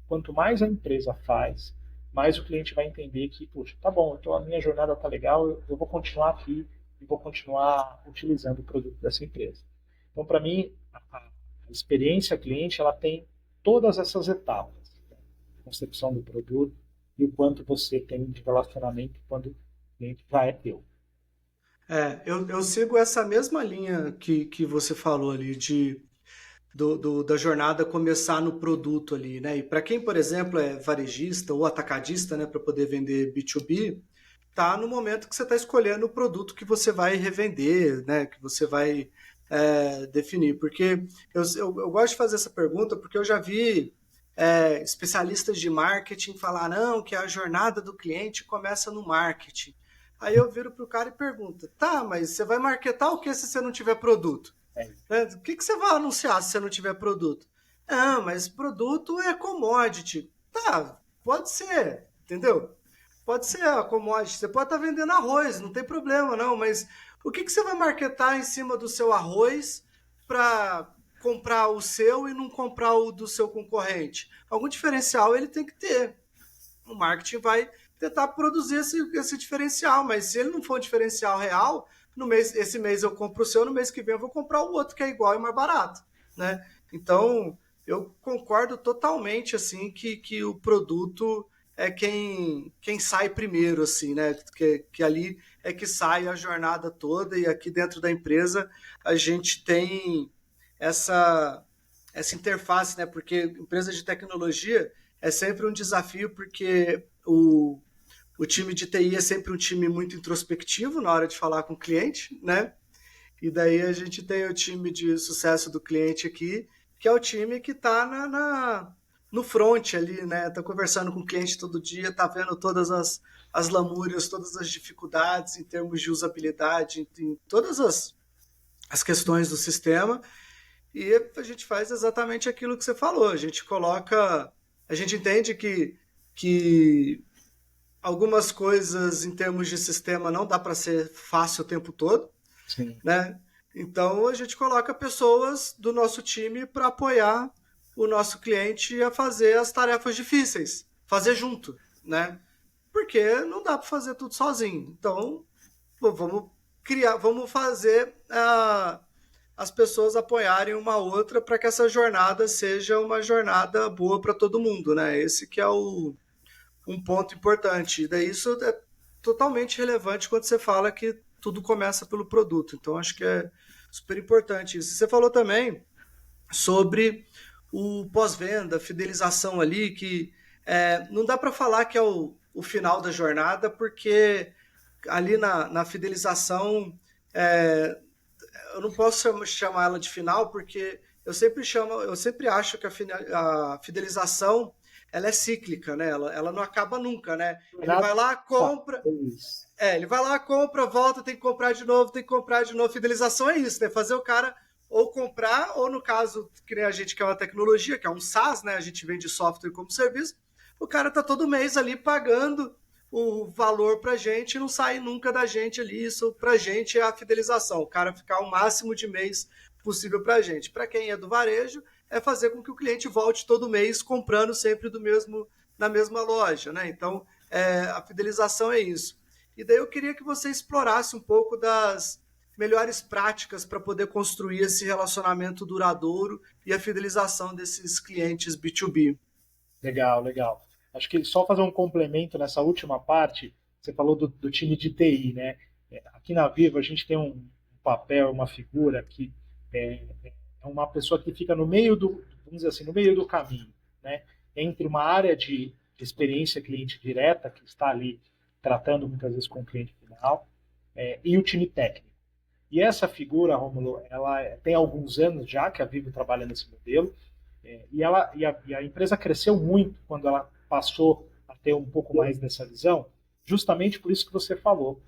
quanto mais a empresa faz, mais o cliente vai entender que, puxa, tá bom, então a minha jornada tá legal, eu vou continuar aqui e vou continuar utilizando o produto dessa empresa. Então, para mim, a experiência cliente ela tem todas essas etapas, né? Concepção do produto e o quanto você tem de relacionamento quando o cliente já é teu. Eu sigo essa mesma linha que você falou ali, da jornada começar no produto ali, né? E para quem, por exemplo, é varejista ou atacadista, né, para poder vender B2B, tá no momento que você está escolhendo o produto que você vai revender, né, que você vai definir. Porque eu gosto de fazer essa pergunta porque eu já vi especialistas de marketing falar, não, que a jornada do cliente começa no marketing. Aí eu viro para o cara e pergunto, tá, mas você vai marketar o que se você não tiver produto? Né? O que você vai anunciar se você não tiver produto? Ah, mas produto é commodity. Tá, pode ser, entendeu? Pode ser a commodity. Você pode estar vendendo arroz, não tem problema não, mas o que você vai marketar em cima do seu arroz para comprar o seu e não comprar o do seu concorrente? Algum diferencial ele tem que ter. O marketing vai tentar produzir esse diferencial, mas se ele não for um diferencial real, esse mês eu compro o seu, no mês que vem eu vou comprar o outro que é igual e mais barato, né? Então, eu concordo totalmente, assim, que o produto é quem sai primeiro, assim, né? Que ali é que sai a jornada toda e aqui dentro da empresa a gente tem essa, essa interface, né? Porque empresa de tecnologia é sempre um desafio, porque o time de TI é sempre um time muito introspectivo na hora de falar com o cliente, né? E daí a gente tem o time de sucesso do cliente aqui, que é o time que está no front ali, né? Tá conversando com o cliente todo dia, tá vendo todas as lamúrias, todas as dificuldades em termos de usabilidade, em todas as questões do sistema. E a gente faz exatamente aquilo que você falou. A gente entende que algumas coisas em termos de sistema não dá para ser fácil o tempo todo, Sim. né? Então a gente coloca pessoas do nosso time para apoiar o nosso cliente a fazer as tarefas difíceis, fazer junto, né? Porque não dá para fazer tudo sozinho. Então, vamos fazer as pessoas apoiarem uma outra para que essa jornada seja uma jornada boa para todo mundo, né? Esse que é um ponto importante. E daí isso é totalmente relevante quando você fala que tudo começa pelo produto. Então, acho que é super importante isso. Você falou também sobre o pós-venda, fidelização ali, que não dá para falar que é o final da jornada, porque ali na fidelização eu não posso chamar ela de final, porque eu sempre acho que a fidelização ela é cíclica, né? Ela não acaba nunca, né? Ele vai lá, compra. Ele vai lá, compra, volta, tem que comprar de novo, tem que comprar de novo. Fidelização é isso, né? Fazer o cara ou comprar, ou no caso, que nem a gente que é uma tecnologia, que é um SaaS, né? A gente vende software como serviço, o cara tá todo mês ali pagando o valor pra gente e não sai nunca da gente ali. Isso pra gente é a fidelização, o cara ficar o máximo de mês possível pra gente. Para quem é do varejo, é fazer com que o cliente volte todo mês comprando sempre na mesma loja, né? Então, a fidelização é isso. E daí eu queria que você explorasse um pouco das melhores práticas para poder construir esse relacionamento duradouro e a fidelização desses clientes B2B. Legal, legal. Acho que só fazer um complemento nessa última parte, você falou do time de TI, né? Aqui na Vivo a gente tem um papel, uma figura que é uma pessoa que fica no meio vamos dizer assim, no meio do caminho, né? Entre uma área de experiência cliente direta, que está ali tratando muitas vezes com o cliente final, e o time técnico. E essa figura, Romulo, ela tem alguns anos já que a Vivo trabalha nesse modelo, e a empresa cresceu muito quando ela passou a ter um pouco mais dessa visão, justamente por isso que você falou.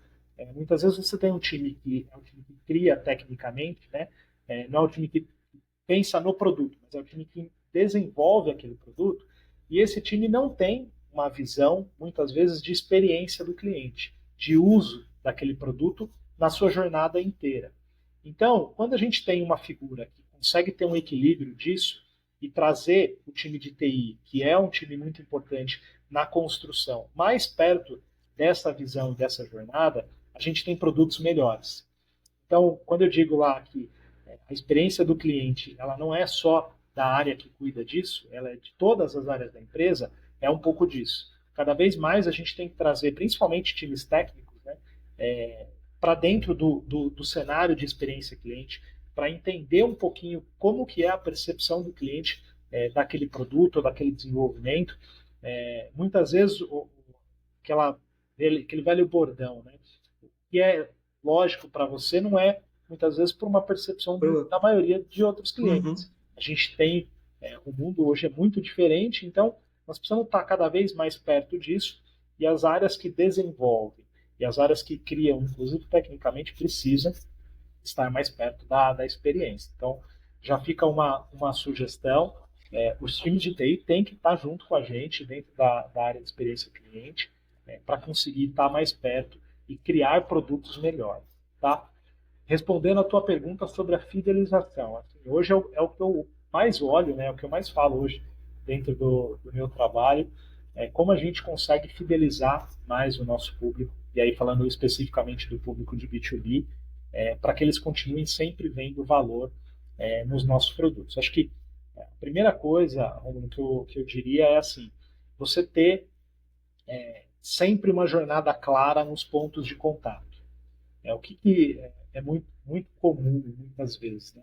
Muitas vezes você tem um time que é um time que cria tecnicamente, né? Não é um time que pensa no produto, mas é o time que desenvolve aquele produto, e esse time não tem uma visão, muitas vezes, de experiência do cliente, de uso daquele produto na sua jornada inteira. Então, quando a gente tem uma figura que consegue ter um equilíbrio disso e trazer o time de TI, que é um time muito importante na construção, mais perto dessa visão e dessa jornada, a gente tem produtos melhores. Então, quando eu digo lá que a experiência do cliente, ela não é só da área que cuida disso, ela é de todas as áreas da empresa, é um pouco disso. Cada vez mais a gente tem que trazer, principalmente times técnicos, né, para dentro do cenário de experiência cliente, para entender um pouquinho como que é a percepção do cliente daquele produto ou daquele desenvolvimento. Muitas vezes, aquele velho bordão, né, que é lógico para você, não é muitas vezes por uma percepção da maioria de outros clientes. Uhum. A gente tem, o mundo hoje é muito diferente, então nós precisamos estar cada vez mais perto disso, e as áreas que desenvolvem e as áreas que criam, inclusive tecnicamente, precisam estar mais perto da experiência. Então, já fica uma sugestão, os times de TI têm que estar junto com a gente dentro da área de experiência cliente, para conseguir estar mais perto e criar produtos melhores, tá? Respondendo a tua pergunta sobre a fidelização, assim, hoje é o que eu mais olho, né, é o que eu mais falo hoje dentro do meu trabalho, como a gente consegue fidelizar mais o nosso público, e aí falando especificamente do público de B2B, para que eles continuem sempre vendo valor nos nossos produtos. Acho que a primeira coisa, Romulo, que eu diria é assim, você ter sempre uma jornada clara nos pontos de contato. O que é muito, muito comum muitas vezes, né?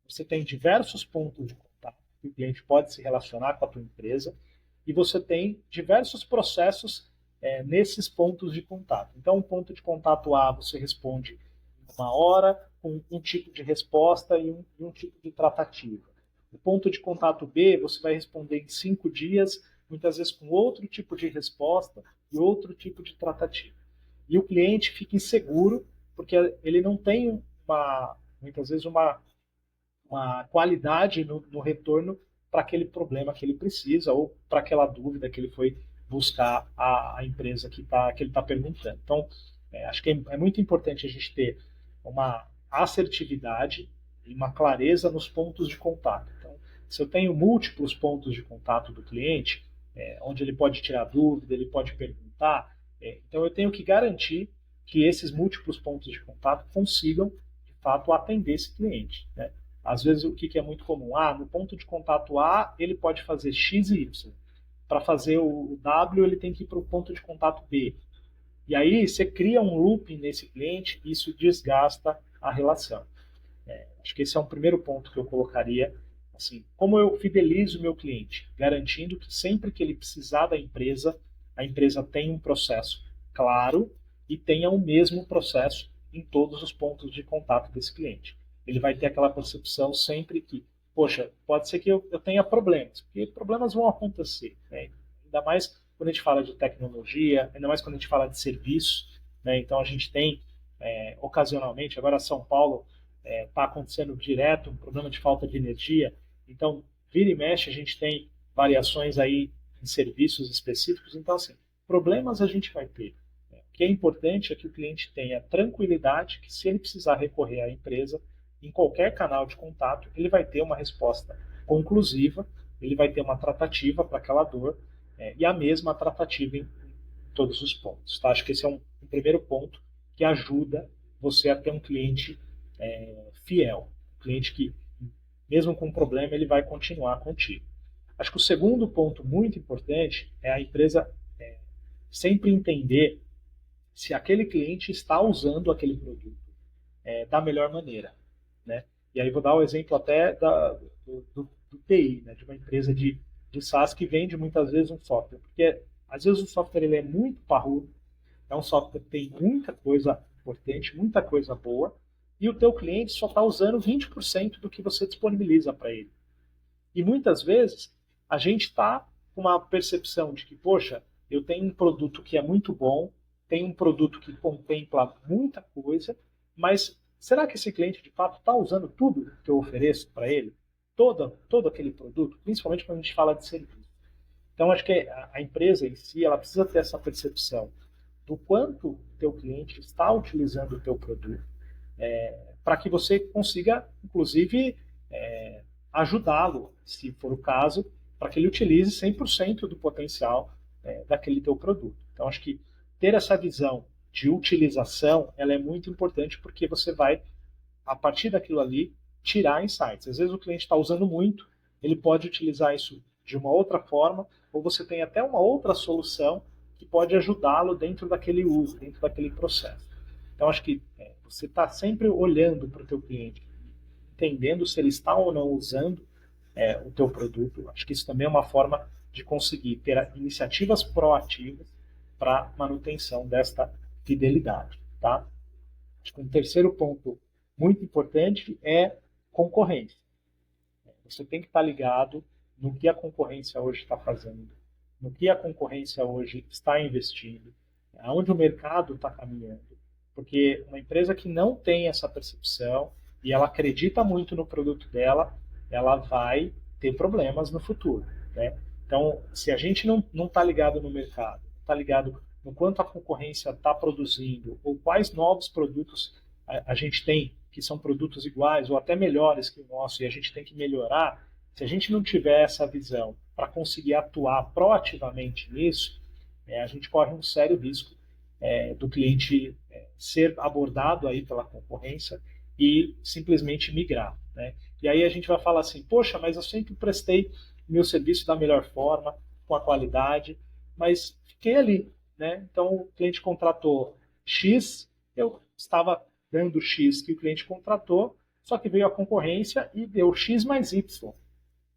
Você tem diversos pontos de contato que o cliente pode se relacionar com a tua empresa e você tem diversos processos nesses pontos de contato. Então, um ponto de contato A você responde em 1 hora com um tipo de resposta e um tipo de tratativa. O ponto de contato B você vai responder em 5 dias, muitas vezes com outro tipo de resposta e outro tipo de tratativa. E o cliente fica inseguro porque ele não tem muitas vezes uma qualidade no retorno para aquele problema que ele precisa ou para aquela dúvida que ele foi buscar a empresa que ele está perguntando. Então, acho que é muito importante a gente ter uma assertividade e uma clareza nos pontos de contato. Então, se eu tenho múltiplos pontos de contato do cliente, onde ele pode tirar dúvida, ele pode perguntar, então eu tenho que garantir que esses múltiplos pontos de contato consigam, de fato, atender esse cliente, né? Às vezes, o que é muito comum? No ponto de contato A, ele pode fazer X e Y. Para fazer o W, ele tem que ir para o ponto de contato B. E aí, você cria um looping nesse cliente e isso desgasta a relação. Acho que esse é um primeiro ponto que eu colocaria. Assim, como eu fidelizo o meu cliente? Garantindo que sempre que ele precisar da empresa, a empresa tenha um processo claro e tenha o mesmo processo em todos os pontos de contato desse cliente. Ele vai ter aquela percepção sempre que, poxa, pode ser que eu tenha problemas, porque problemas vão acontecer, né? Ainda mais quando a gente fala de tecnologia, ainda mais quando a gente fala de serviço, né? Então a gente tem, ocasionalmente, agora São Paulo está acontecendo direto um problema de falta de energia, então vira e mexe a gente tem variações aí em serviços específicos, então assim, problemas a gente vai ter. O que é importante é que o cliente tenha tranquilidade que se ele precisar recorrer à empresa, em qualquer canal de contato, ele vai ter uma resposta conclusiva, ele vai ter uma tratativa para aquela dor e a mesma tratativa em todos os pontos. Tá? Acho que esse é um primeiro ponto que ajuda você a ter um cliente fiel, um cliente que, mesmo com problema, ele vai continuar contigo. Acho que o segundo ponto muito importante é a empresa sempre entender se aquele cliente está usando aquele produto da melhor maneira, né? E aí vou dar o exemplo até do TI, né? De uma empresa de SaaS que vende muitas vezes um software, porque às vezes o software ele é muito parrudo, é um software que tem muita coisa importante, muita coisa boa, e o teu cliente só está usando 20% do que você disponibiliza para ele. E muitas vezes a gente está com uma percepção de que, poxa, eu tenho um produto que é muito bom, tenho um produto que contempla muita coisa, mas será que esse cliente de fato está usando tudo que eu ofereço para ele? todo aquele produto, principalmente quando a gente fala de serviço. Então, acho que a empresa em si, ela precisa ter essa percepção do quanto o teu cliente está utilizando o teu produto, para que você consiga, inclusive, ajudá-lo, se for o caso, para que ele utilize 100% do potencial daquele teu produto. Então, acho que ter essa visão de utilização, ela é muito importante porque você vai, a partir daquilo ali, tirar insights. Às vezes o cliente está usando muito, ele pode utilizar isso de uma outra forma, ou você tem até uma outra solução que pode ajudá-lo dentro daquele uso, dentro daquele processo. Então, acho que você está sempre olhando para o teu cliente, entendendo se ele está ou não usando o teu produto. Acho que isso também é uma forma de conseguir ter iniciativas proativas para manutenção desta fidelidade. Tá? Acho que um terceiro ponto muito importante é concorrência. Você tem que estar ligado no que a concorrência hoje está fazendo, no que a concorrência hoje está investindo, aonde o mercado está caminhando. Porque uma empresa que não tem essa percepção e ela acredita muito no produto dela, ela vai ter problemas no futuro. Né? Então, se a gente não está ligado no mercado, não está ligado no quanto a concorrência está produzindo ou quais novos produtos a gente tem que são produtos iguais ou até melhores que o nosso e a gente tem que melhorar, se a gente não tiver essa visão para conseguir atuar proativamente nisso, a gente corre um sério risco do cliente ser abordado aí pela concorrência e simplesmente migrar. Né? E aí a gente vai falar assim, poxa, mas eu sempre prestei meu serviço da melhor forma, com a qualidade, mas fiquei ali. Né? Então o cliente contratou X, eu estava dando X que o cliente contratou, só que veio a concorrência e deu X mais Y,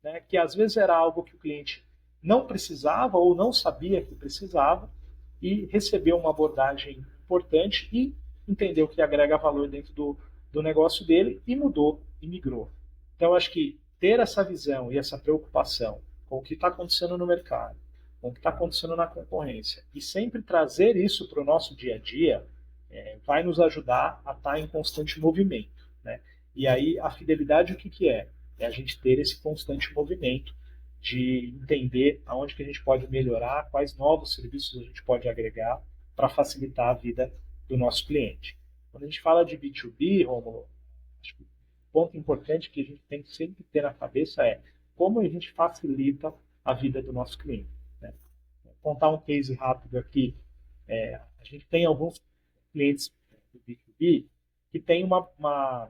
né? Que às vezes era algo que o cliente não precisava ou não sabia que precisava e recebeu uma abordagem importante e entendeu que agrega valor dentro do negócio dele e mudou e migrou. Então, acho que ter essa visão e essa preocupação com o que está acontecendo no mercado, com o que está acontecendo na concorrência e sempre trazer isso para o nosso dia a dia, vai nos ajudar a estar em constante movimento. Né? E aí, a fidelidade, o que é? É a gente ter esse constante movimento de entender aonde que a gente pode melhorar, quais novos serviços a gente pode agregar para facilitar a vida do nosso cliente. Quando a gente fala de B2B, Romulo, acho que o ponto importante que a gente tem que sempre ter na cabeça é como a gente facilita a vida do nosso cliente. Né? Vou contar um case rápido aqui. A gente tem alguns clientes do B2B que tem uma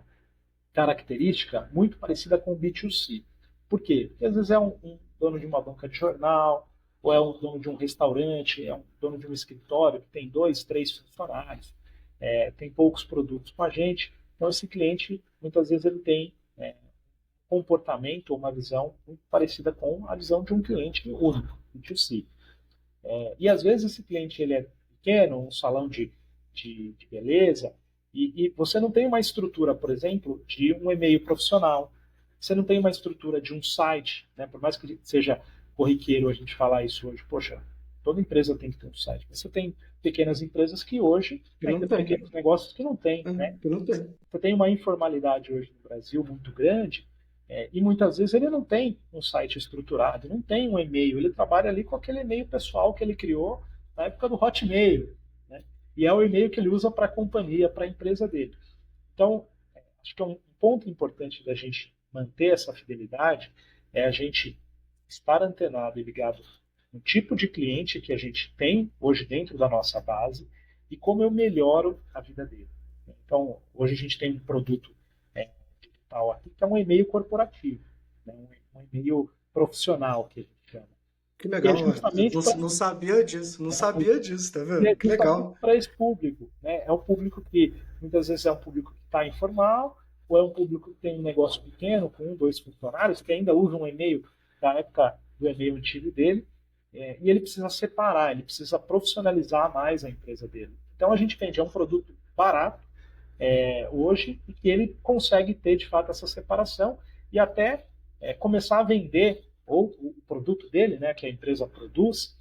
característica muito parecida com o B2C. Por quê? Porque às vezes é um dono de uma banca de jornal, ou é um dono de um restaurante, é um dono de um escritório que tem 2, 3 funcionários, tem poucos produtos com a gente. Então esse cliente, muitas vezes, ele tem um comportamento ou uma visão muito parecida com a visão de um cliente único, B2C. E às vezes esse cliente ele é pequeno, um salão de beleza, e você não tem uma estrutura, por exemplo, de um e-mail profissional. Você não tem uma estrutura de um site, né? Por mais que seja corriqueiro a gente falar isso hoje. Poxa, toda empresa tem que ter um site. Mas você tem pequenas empresas que hoje ainda tem pequenos negócios que não tem. Né? Você tem uma informalidade hoje no Brasil muito grande e muitas vezes ele não tem um site estruturado, não tem um e-mail. Ele trabalha ali com aquele e-mail pessoal que ele criou na época do Hotmail. E é o e-mail que ele usa para a companhia, para a empresa dele. Então, acho que é um ponto importante da gente manter essa fidelidade é a gente estar antenado e ligado no tipo de cliente que a gente tem hoje dentro da nossa base e como eu melhoro a vida dele. Então, hoje a gente tem um produto digital aqui que é um e-mail corporativo, né? Um e-mail profissional que a gente chama. Que legal, não sabia disso, tá vendo? Que legal. Para esse público, né? É um público que muitas vezes é um público que está informal, ou é um público que tem um negócio pequeno, com 1, 2 funcionários, que ainda usa um e-mail da época do e-mail antigo dele, e ele precisa separar, ele precisa profissionalizar mais a empresa dele. Então a gente vende um produto barato hoje e que ele consegue ter de fato essa separação e até começar a vender ou o produto dele, né, que a empresa produz,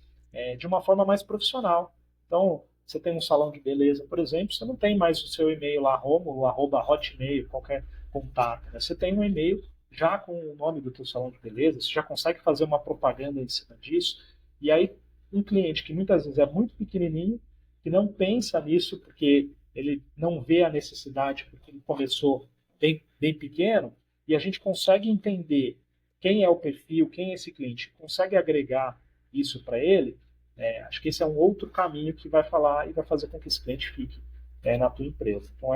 de uma forma mais profissional. Então, você tem um salão de beleza, por exemplo, você não tem mais o seu e-mail lá, Romulo, @hotmail, qualquer contato. Né? Você tem um e-mail já com o nome do teu salão de beleza, você já consegue fazer uma propaganda em cima disso, e aí um cliente que muitas vezes é muito pequenininho, que não pensa nisso porque ele não vê a necessidade, porque ele começou bem pequeno, e a gente consegue entender quem é o perfil, quem é esse cliente, consegue agregar isso para ele, acho que esse é um outro caminho que vai falar e vai fazer com que esse cliente fique na tua empresa. Então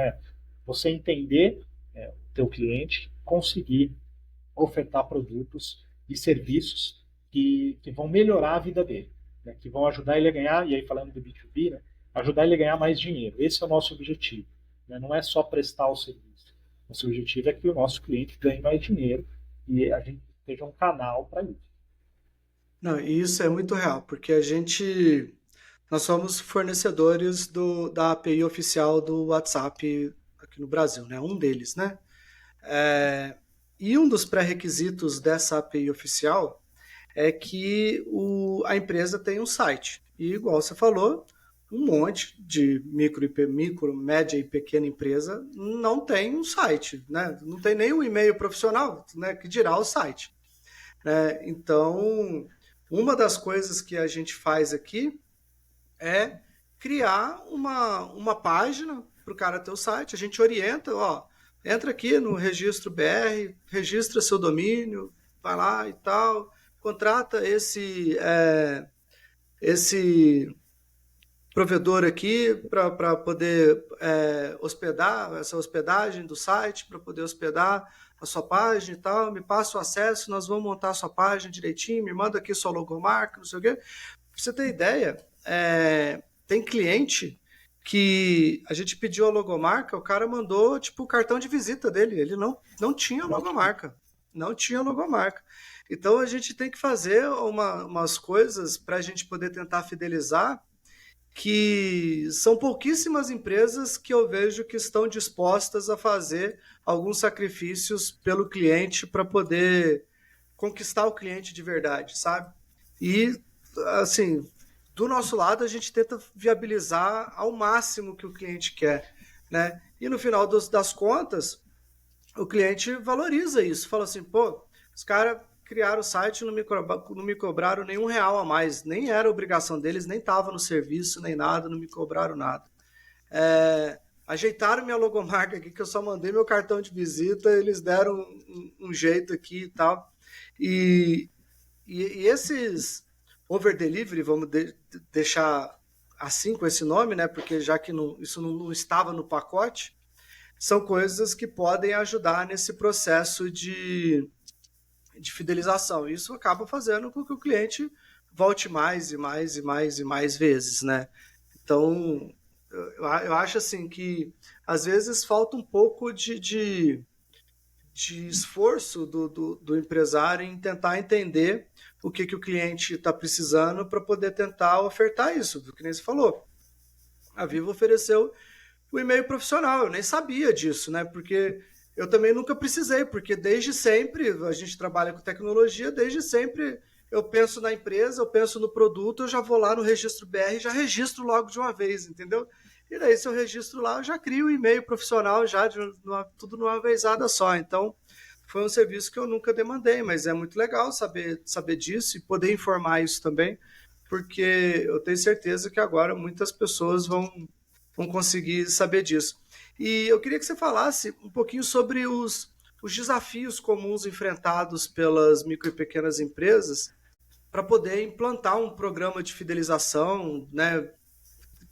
você entender o teu cliente, conseguir ofertar produtos e serviços que vão melhorar a vida dele, né? Que vão ajudar ele a ganhar, e aí falando do B2B, né? Ajudar ele a ganhar mais dinheiro. Esse é o nosso objetivo, né? Não é só prestar o serviço. Nosso objetivo é que o nosso cliente ganhe mais dinheiro e a gente seja um canal para isso. Não, e isso é muito real, porque nós somos fornecedores da API oficial do WhatsApp aqui no Brasil, né? Um deles, né? E um dos pré-requisitos dessa API oficial é que a empresa tem um site. E igual você falou, um monte de micro, média e pequena empresa não tem um site, né? Não tem nem um e-mail profissional, né? Que dirá o site. Então, uma das coisas que a gente faz aqui é criar uma página para o cara ter o site. A gente orienta, entra aqui no registro BR, registra seu domínio, vai lá e tal, contrata esse provedor aqui para poder hospedar, essa hospedagem do site, para poder hospedar a sua página e tal, me passa o acesso, nós vamos montar a sua página direitinho, me manda aqui sua logomarca, não sei o quê. Para você ter ideia, tem cliente que a gente pediu a logomarca, o cara mandou tipo o cartão de visita dele, ele não tinha logomarca, não tinha logomarca. Então a gente tem que fazer umas coisas para a gente poder tentar fidelizar, que são pouquíssimas empresas que eu vejo que estão dispostas a fazer alguns sacrifícios pelo cliente para poder conquistar o cliente de verdade, sabe? E, assim, do nosso lado, a gente tenta viabilizar ao máximo o que o cliente quer, né? E no final das contas, o cliente valoriza isso. Fala assim, pô, os caras criaram o site e não me cobraram nenhum real a mais. Nem era obrigação deles, nem estava no serviço, nem nada, não me cobraram nada. Ajeitaram minha logomarca aqui, que eu só mandei meu cartão de visita, eles deram um jeito aqui e tal. E esses over delivery, vamos deixar assim com esse nome, né? Porque já que isso não estava no pacote, são coisas que podem ajudar nesse processo de fidelização. Isso acaba fazendo com que o cliente volte mais e mais e mais e mais vezes, né? Então, eu acho assim que às vezes falta um pouco de esforço do empresário em tentar entender o que o cliente está precisando para poder tentar ofertar isso, do que nem você falou. A Vivo ofereceu o e-mail profissional, eu nem sabia disso, né? Porque eu também nunca precisei, porque desde sempre, a gente trabalha com tecnologia, desde sempre eu penso na empresa, eu penso no produto, eu já vou lá no registro BR e já registro logo de uma vez, entendeu? E daí, se eu registro lá, eu já crio o e-mail profissional, já tudo numa vezada só. Então, foi um serviço que eu nunca demandei, mas é muito legal saber disso e poder informar isso também, porque eu tenho certeza que agora muitas pessoas vão conseguir saber disso. E eu queria que você falasse um pouquinho sobre os desafios comuns enfrentados pelas micro e pequenas empresas para poder implantar um programa de fidelização, né?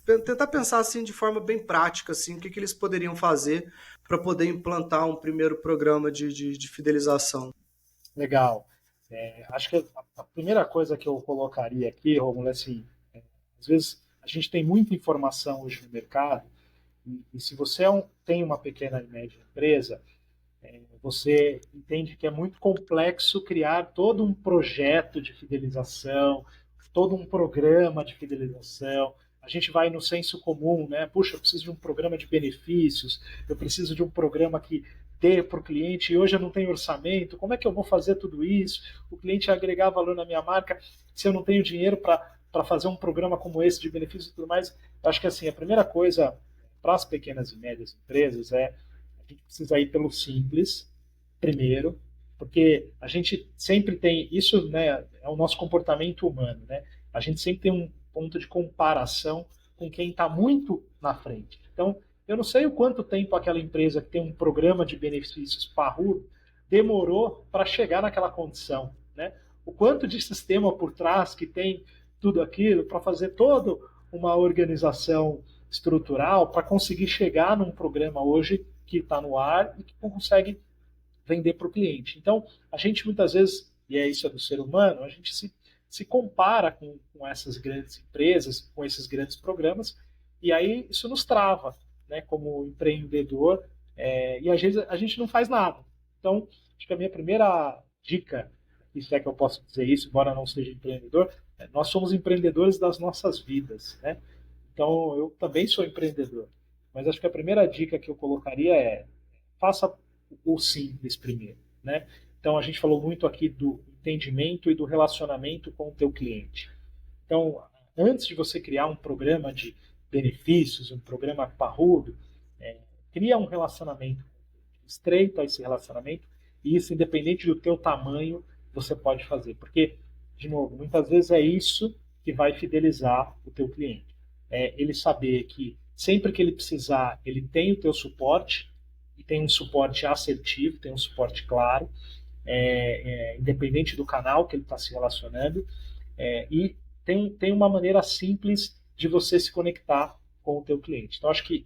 Tentar pensar assim de forma bem prática, assim, o que eles poderiam fazer para poder implantar um primeiro programa de fidelização. Legal. Acho que a primeira coisa que eu colocaria aqui, Romulo, é assim, às vezes a gente tem muita informação hoje no mercado, e se você tem uma pequena e média empresa, você entende que é muito complexo criar todo um projeto de fidelização, todo um programa de fidelização. A gente vai no senso comum, né? Puxa, eu preciso de um programa de benefícios, eu preciso de um programa que dê para o cliente, e hoje eu não tenho orçamento, como é que eu vou fazer tudo isso? O cliente agregar valor na minha marca, se eu não tenho dinheiro para fazer um programa como esse de benefícios e tudo mais. Eu acho que assim, a primeira coisa para as pequenas e médias empresas a gente precisa ir pelo simples primeiro, Porque a gente sempre tem, isso, né, é o nosso comportamento humano, né? A gente sempre tem um ponto de comparação com quem está muito na frente. Então, eu não sei o quanto tempo aquela empresa que tem um programa de benefícios parrudo demorou para chegar naquela condição, né? O quanto de sistema por trás que tem tudo aquilo para fazer toda uma organização estrutural para conseguir chegar num programa hoje que está no ar e que consegue vender para o cliente. Então, a gente muitas vezes, e é isso do ser humano, a gente se compara com essas grandes empresas, com esses grandes programas, e aí isso nos trava, né, como empreendedor, e às vezes a gente não faz nada. Então, acho que a minha primeira dica, se é que eu posso dizer isso, embora não seja empreendedor, nós somos empreendedores das nossas vidas, né? Então, eu também sou empreendedor, mas acho que a primeira dica que eu colocaria é faça o simples primeiro, né? Então a gente falou muito aqui do entendimento e do relacionamento com o teu cliente. Então, antes de você criar um programa de benefícios, um programa parrudo, cria um relacionamento, estreita esse relacionamento, e isso, independente do teu tamanho, você pode fazer. Porque, de novo, muitas vezes é isso que vai fidelizar o teu cliente. Ele saber que sempre que ele precisar, ele tem o teu suporte, e tem um suporte assertivo, tem um suporte claro, independente do canal que ele está se relacionando, e tem uma maneira simples de você se conectar com o teu cliente. Então, acho que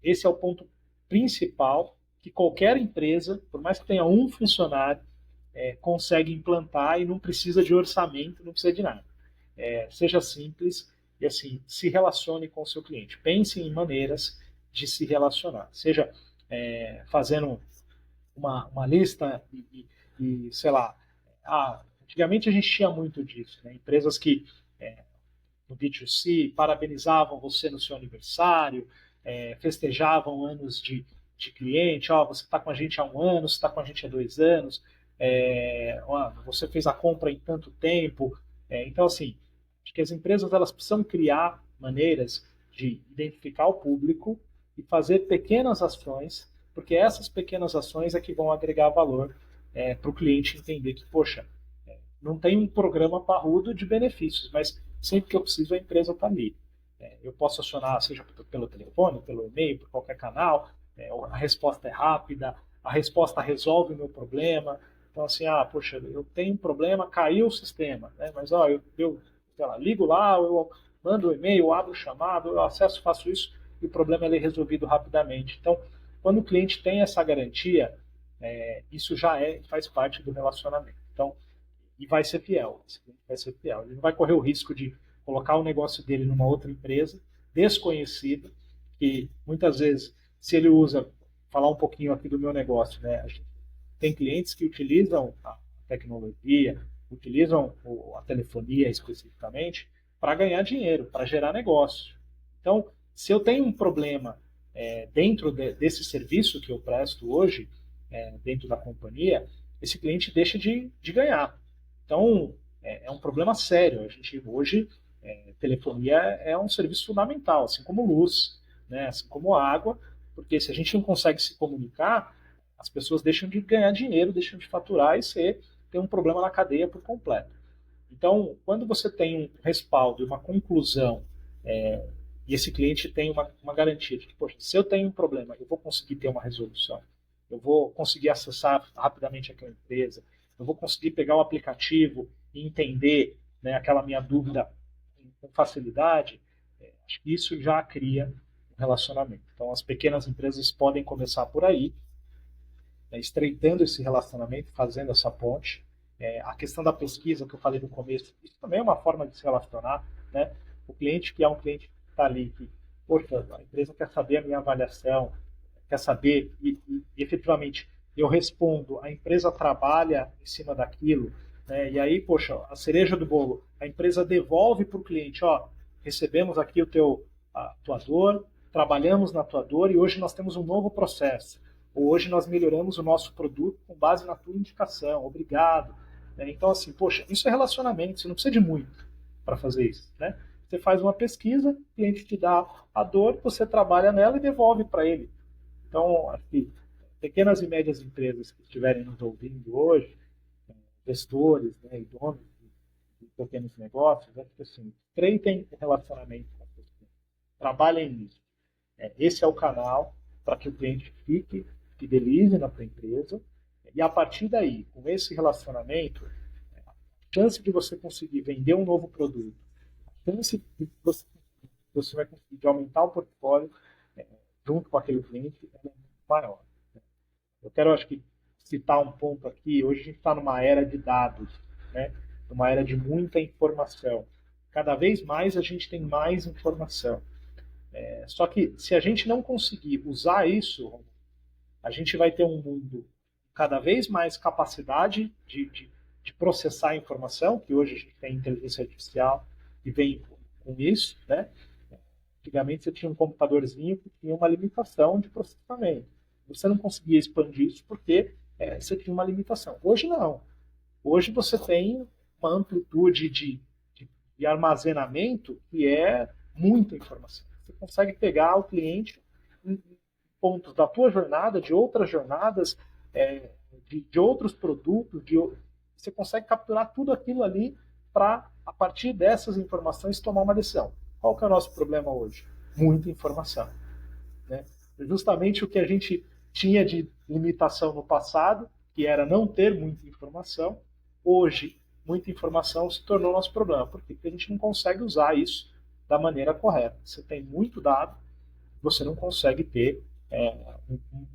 esse é o ponto principal que qualquer empresa, por mais que tenha um funcionário, consegue implantar e não precisa de orçamento, não precisa de nada. Seja simples e assim, se relacione com o seu cliente. Pense em maneiras de se relacionar. Seja fazendo uma lista sei lá, antigamente a gente tinha muito disso, né? Empresas que no B2C parabenizavam você no seu aniversário, festejavam anos de cliente, você está com a gente há 1 ano, você está com a gente há 2 anos, você fez a compra em tanto tempo. Então, assim, acho que as empresas elas precisam criar maneiras de identificar o público e fazer pequenas ações, porque essas pequenas ações é que vão agregar valor para o cliente entender que, poxa, não tem um programa parrudo de benefícios, mas sempre que eu preciso a empresa está ali. Eu posso acionar, seja pelo telefone, pelo e-mail, por qualquer canal, a resposta é rápida, a resposta resolve o meu problema. Então, assim, poxa, eu tenho um problema, caiu o sistema, né? Mas eu sei lá, ligo lá, eu mando o e-mail, eu abro o chamado, eu acesso, faço isso, e o problema é resolvido rapidamente. Então, quando o cliente tem essa garantia, isso já faz parte do relacionamento. Então, e vai ser fiel. Esse cliente vai ser fiel. Ele não vai correr o risco de colocar o negócio dele numa outra empresa desconhecida, que muitas vezes, se ele usa, falar um pouquinho aqui do meu negócio, né? A gente tem clientes que utilizam a tecnologia, utilizam a telefonia especificamente para ganhar dinheiro, para gerar negócio. Então, se eu tenho um problema dentro desse serviço que eu presto hoje, dentro da companhia, esse cliente deixa de ganhar. Então, é um problema sério. A gente hoje, telefonia é um serviço fundamental, assim como luz, né, assim como água, porque se a gente não consegue se comunicar, as pessoas deixam de ganhar dinheiro, deixam de faturar e tem um problema na cadeia por completo. Então, quando você tem um respaldo e uma conclusão, e esse cliente tem uma garantia de que, poxa, se eu tenho um problema, eu vou conseguir ter uma resolução, eu vou conseguir acessar rapidamente aquela empresa, eu vou conseguir pegar o aplicativo e entender, né, aquela minha dúvida com facilidade, acho que isso já cria um relacionamento. Então, as pequenas empresas podem começar por aí, estreitando esse relacionamento, fazendo essa ponte. A questão da pesquisa que eu falei no começo, isso também é uma forma de se relacionar, né? O cliente que é um cliente que está ali, que, poxa, a empresa quer saber a minha avaliação, quer saber, e efetivamente eu respondo, a empresa trabalha em cima daquilo, né? E aí, poxa, a cereja do bolo, a empresa devolve para o cliente, recebemos aqui a tua dor, trabalhamos na tua dor e hoje nós temos um novo processo. Ou hoje nós melhoramos o nosso produto com base na tua indicação, obrigado. Então, assim, poxa, isso é relacionamento, você não precisa de muito para fazer isso, né? Você faz uma pesquisa, o cliente te dá a dor, você trabalha nela e devolve para ele. Então, aqui, pequenas e médias empresas que estiverem nos ouvindo hoje, gestores, né, e donos de pequenos negócios, é que assim, estreitem relacionamento com as pessoas, trabalhem nisso. Esse é o canal para que o cliente fidelize na sua empresa, e a partir daí, com esse relacionamento, a chance de você conseguir vender um novo produto, a chance de você vai conseguir de aumentar o portfólio junto com aquele cliente é muito maior. Eu quero, acho que, citar um ponto aqui. Hoje a gente está numa era de dados, né? Numa era de muita informação. Cada vez mais a gente tem mais informação. Só que se a gente não conseguir usar isso, a gente vai ter um mundo cada vez mais capacidade de processar a informação, que hoje a gente tem inteligência artificial e vem com isso, né? Antigamente você tinha um computadorzinho que tinha uma limitação de processamento. Você não conseguia expandir isso porque você tinha uma limitação. Hoje não. Hoje você tem uma amplitude de armazenamento que é muita informação. Você consegue pegar o cliente em pontos da tua jornada, de outras jornadas, de outros produtos, você consegue capturar tudo aquilo ali para, a partir dessas informações, tomar uma decisão. Qual que é o nosso problema hoje? Muita informação. Né? Justamente o que a gente tinha de limitação no passado, que era não ter muita informação, hoje muita informação se tornou nosso problema. Por quê? Porque a gente não consegue usar isso da maneira correta. Você tem muito dado, você não consegue ter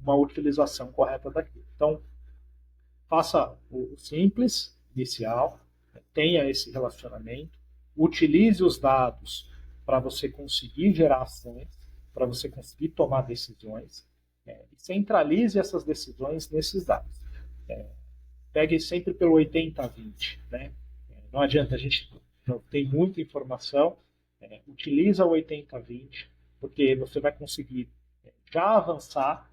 uma utilização correta daquilo. Então, faça o simples, inicial, tenha esse relacionamento, utilize os dados para você conseguir gerar ações, para você conseguir tomar decisões, e centralize essas decisões nesses dados. Pegue sempre pelo 80-20. Né? Não adianta, a gente não tem muita informação, utiliza o 80-20, porque você vai conseguir já avançar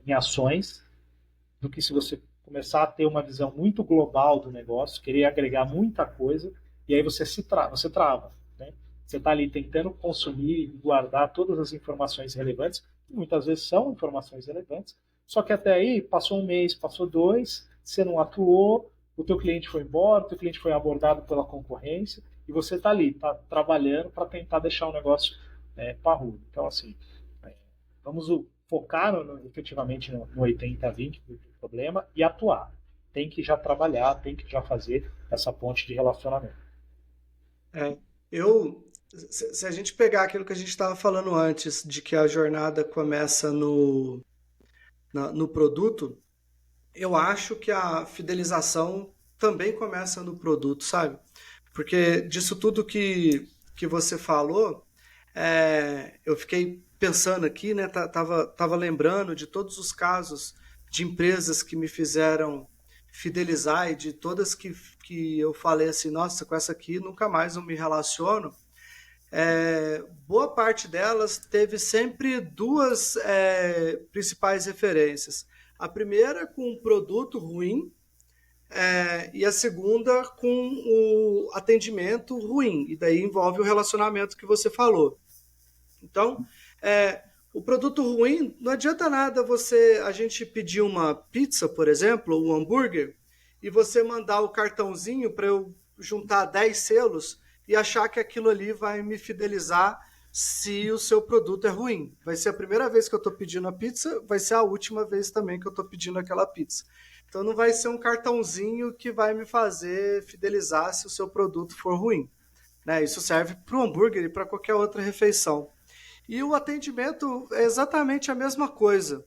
em ações, do que se você começar a ter uma visão muito global do negócio, querer agregar muita coisa, e aí você você trava. Né? Você está ali tentando consumir e guardar todas as informações relevantes, que muitas vezes são informações relevantes, só que até aí passou um mês, passou 2, você não atuou, o teu cliente foi embora, o teu cliente foi abordado pela concorrência, e você está ali, está trabalhando para tentar deixar o negócio parrudo. Então, assim, vamos focar efetivamente no 80-20 do problema e atuar. Tem que já trabalhar, tem que já fazer essa ponte de relacionamento. Se a gente pegar aquilo que a gente estava falando antes, de que a jornada começa no produto, eu acho que a fidelização também começa no produto, sabe? Porque disso tudo que você falou, eu fiquei pensando aqui, né? Tava lembrando de todos os casos de empresas que me fizeram fidelizar e de todas que eu falei assim, nossa, com essa aqui nunca mais eu me relaciono. Boa parte delas teve sempre duas principais referências. A primeira com um produto ruim, e a segunda com o atendimento ruim. E daí envolve o relacionamento que você falou. Então, o produto ruim, não adianta nada a gente pedir uma pizza, por exemplo, ou um hambúrguer, e você mandar o cartãozinho para eu juntar 10 selos e achar que aquilo ali vai me fidelizar se o seu produto é ruim. Vai ser a primeira vez que eu estou pedindo a pizza, vai ser a última vez também que eu estou pedindo aquela pizza. Então não vai ser um cartãozinho que vai me fazer fidelizar se o seu produto for ruim. Né? Isso serve para o hambúrguer e para qualquer outra refeição. E o atendimento é exatamente a mesma coisa.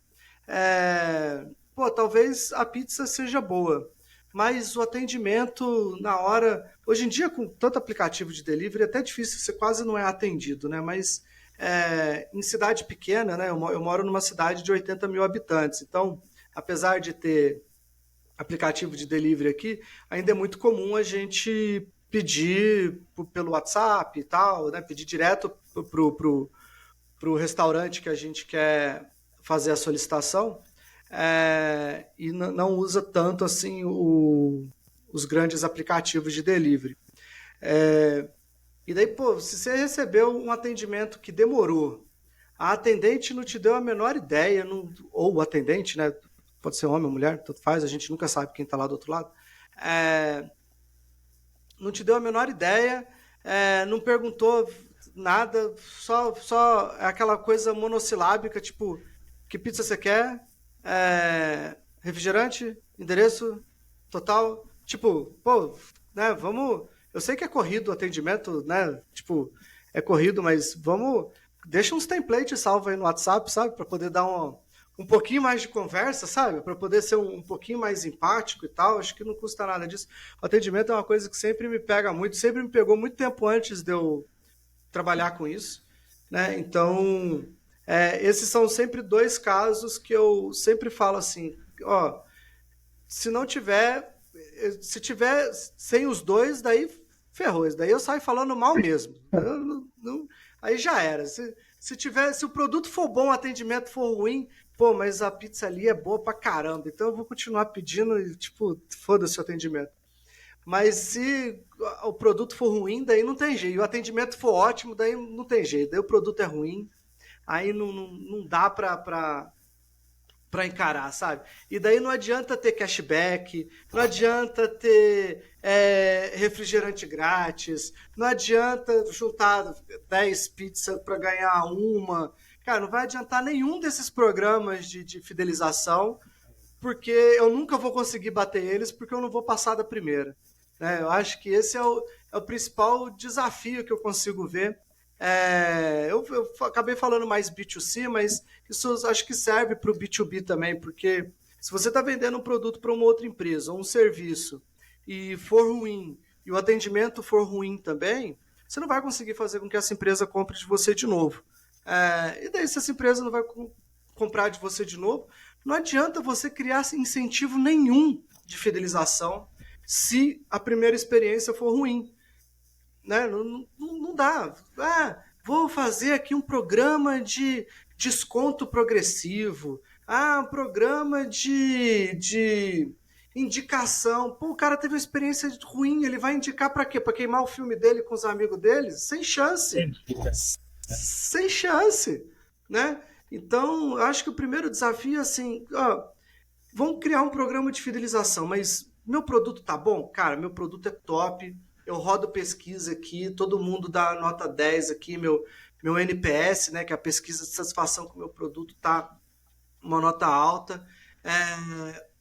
Talvez a pizza seja boa, mas o atendimento na hora... Hoje em dia, com tanto aplicativo de delivery, é até difícil, você quase não é atendido, né? Mas em cidade pequena, né? Eu moro numa cidade de 80 mil habitantes, então, apesar de ter aplicativo de delivery aqui, ainda é muito comum a gente pedir pelo WhatsApp e tal, né? Pedir direto para o restaurante que a gente quer fazer a solicitação, e não usa tanto assim os grandes aplicativos de delivery. E daí, se você recebeu um atendimento que demorou, a atendente não te deu a menor ideia, ou o atendente, né, pode ser homem ou mulher, tanto faz, a gente nunca sabe quem está lá do outro lado, não te deu a menor ideia, não perguntou nada, só aquela coisa monossilábica, tipo, que pizza você quer? Refrigerante? Endereço? Total? Tipo, pô, né, vamos... Eu sei que é corrido o atendimento, né? Tipo, é corrido, mas vamos... Deixa uns templates salvos aí no WhatsApp, sabe? Para poder dar um pouquinho mais de conversa, sabe? Para poder ser um pouquinho mais empático e tal. Acho que não custa nada disso. O atendimento é uma coisa que sempre me pega muito, sempre me pegou muito tempo antes de eu trabalhar com isso, né? Então, esses são sempre dois casos que eu sempre falo assim, ó, se tiver sem os dois, daí ferrou, daí eu saio falando mal mesmo. Aí já era. Se o produto for bom, o atendimento for ruim, pô, mas a pizza ali é boa pra caramba, então eu vou continuar pedindo e, tipo, foda-se o atendimento. Mas se o produto for ruim, daí não tem jeito. E o atendimento for ótimo, daí não tem jeito. Daí o produto é ruim, aí não dá pra encarar, sabe? E daí não adianta ter cashback, não adianta ter refrigerante grátis, não adianta juntar 10 pizzas para ganhar uma. Cara, não vai adiantar nenhum desses programas de fidelização, porque eu nunca vou conseguir bater eles, porque eu não vou passar da primeira. Né? Eu acho que esse é o principal desafio que eu consigo ver. Eu acabei falando mais B2C, mas isso acho que serve para o B2B também, porque se você está vendendo um produto para uma outra empresa, ou um serviço, e for ruim, e o atendimento for ruim também, você não vai conseguir fazer com que essa empresa compre de você de novo. E daí, se essa empresa não vai comprar de você de novo, não adianta você criar incentivo nenhum de fidelização se a primeira experiência for ruim. Né? Não dá. Vou fazer aqui um programa de desconto progressivo. Um programa de indicação. Pô, o cara teve uma experiência ruim, ele vai indicar para quê? Para queimar o filme dele com os amigos dele? Sem chance. Sem chance, né? Então, eu acho que o primeiro desafio é assim, vamos criar um programa de fidelização, mas meu produto tá bom? Cara, meu produto é top, eu rodo pesquisa aqui, todo mundo dá nota 10 aqui, meu NPS, né, que é a pesquisa de satisfação com o meu produto, tá uma nota alta,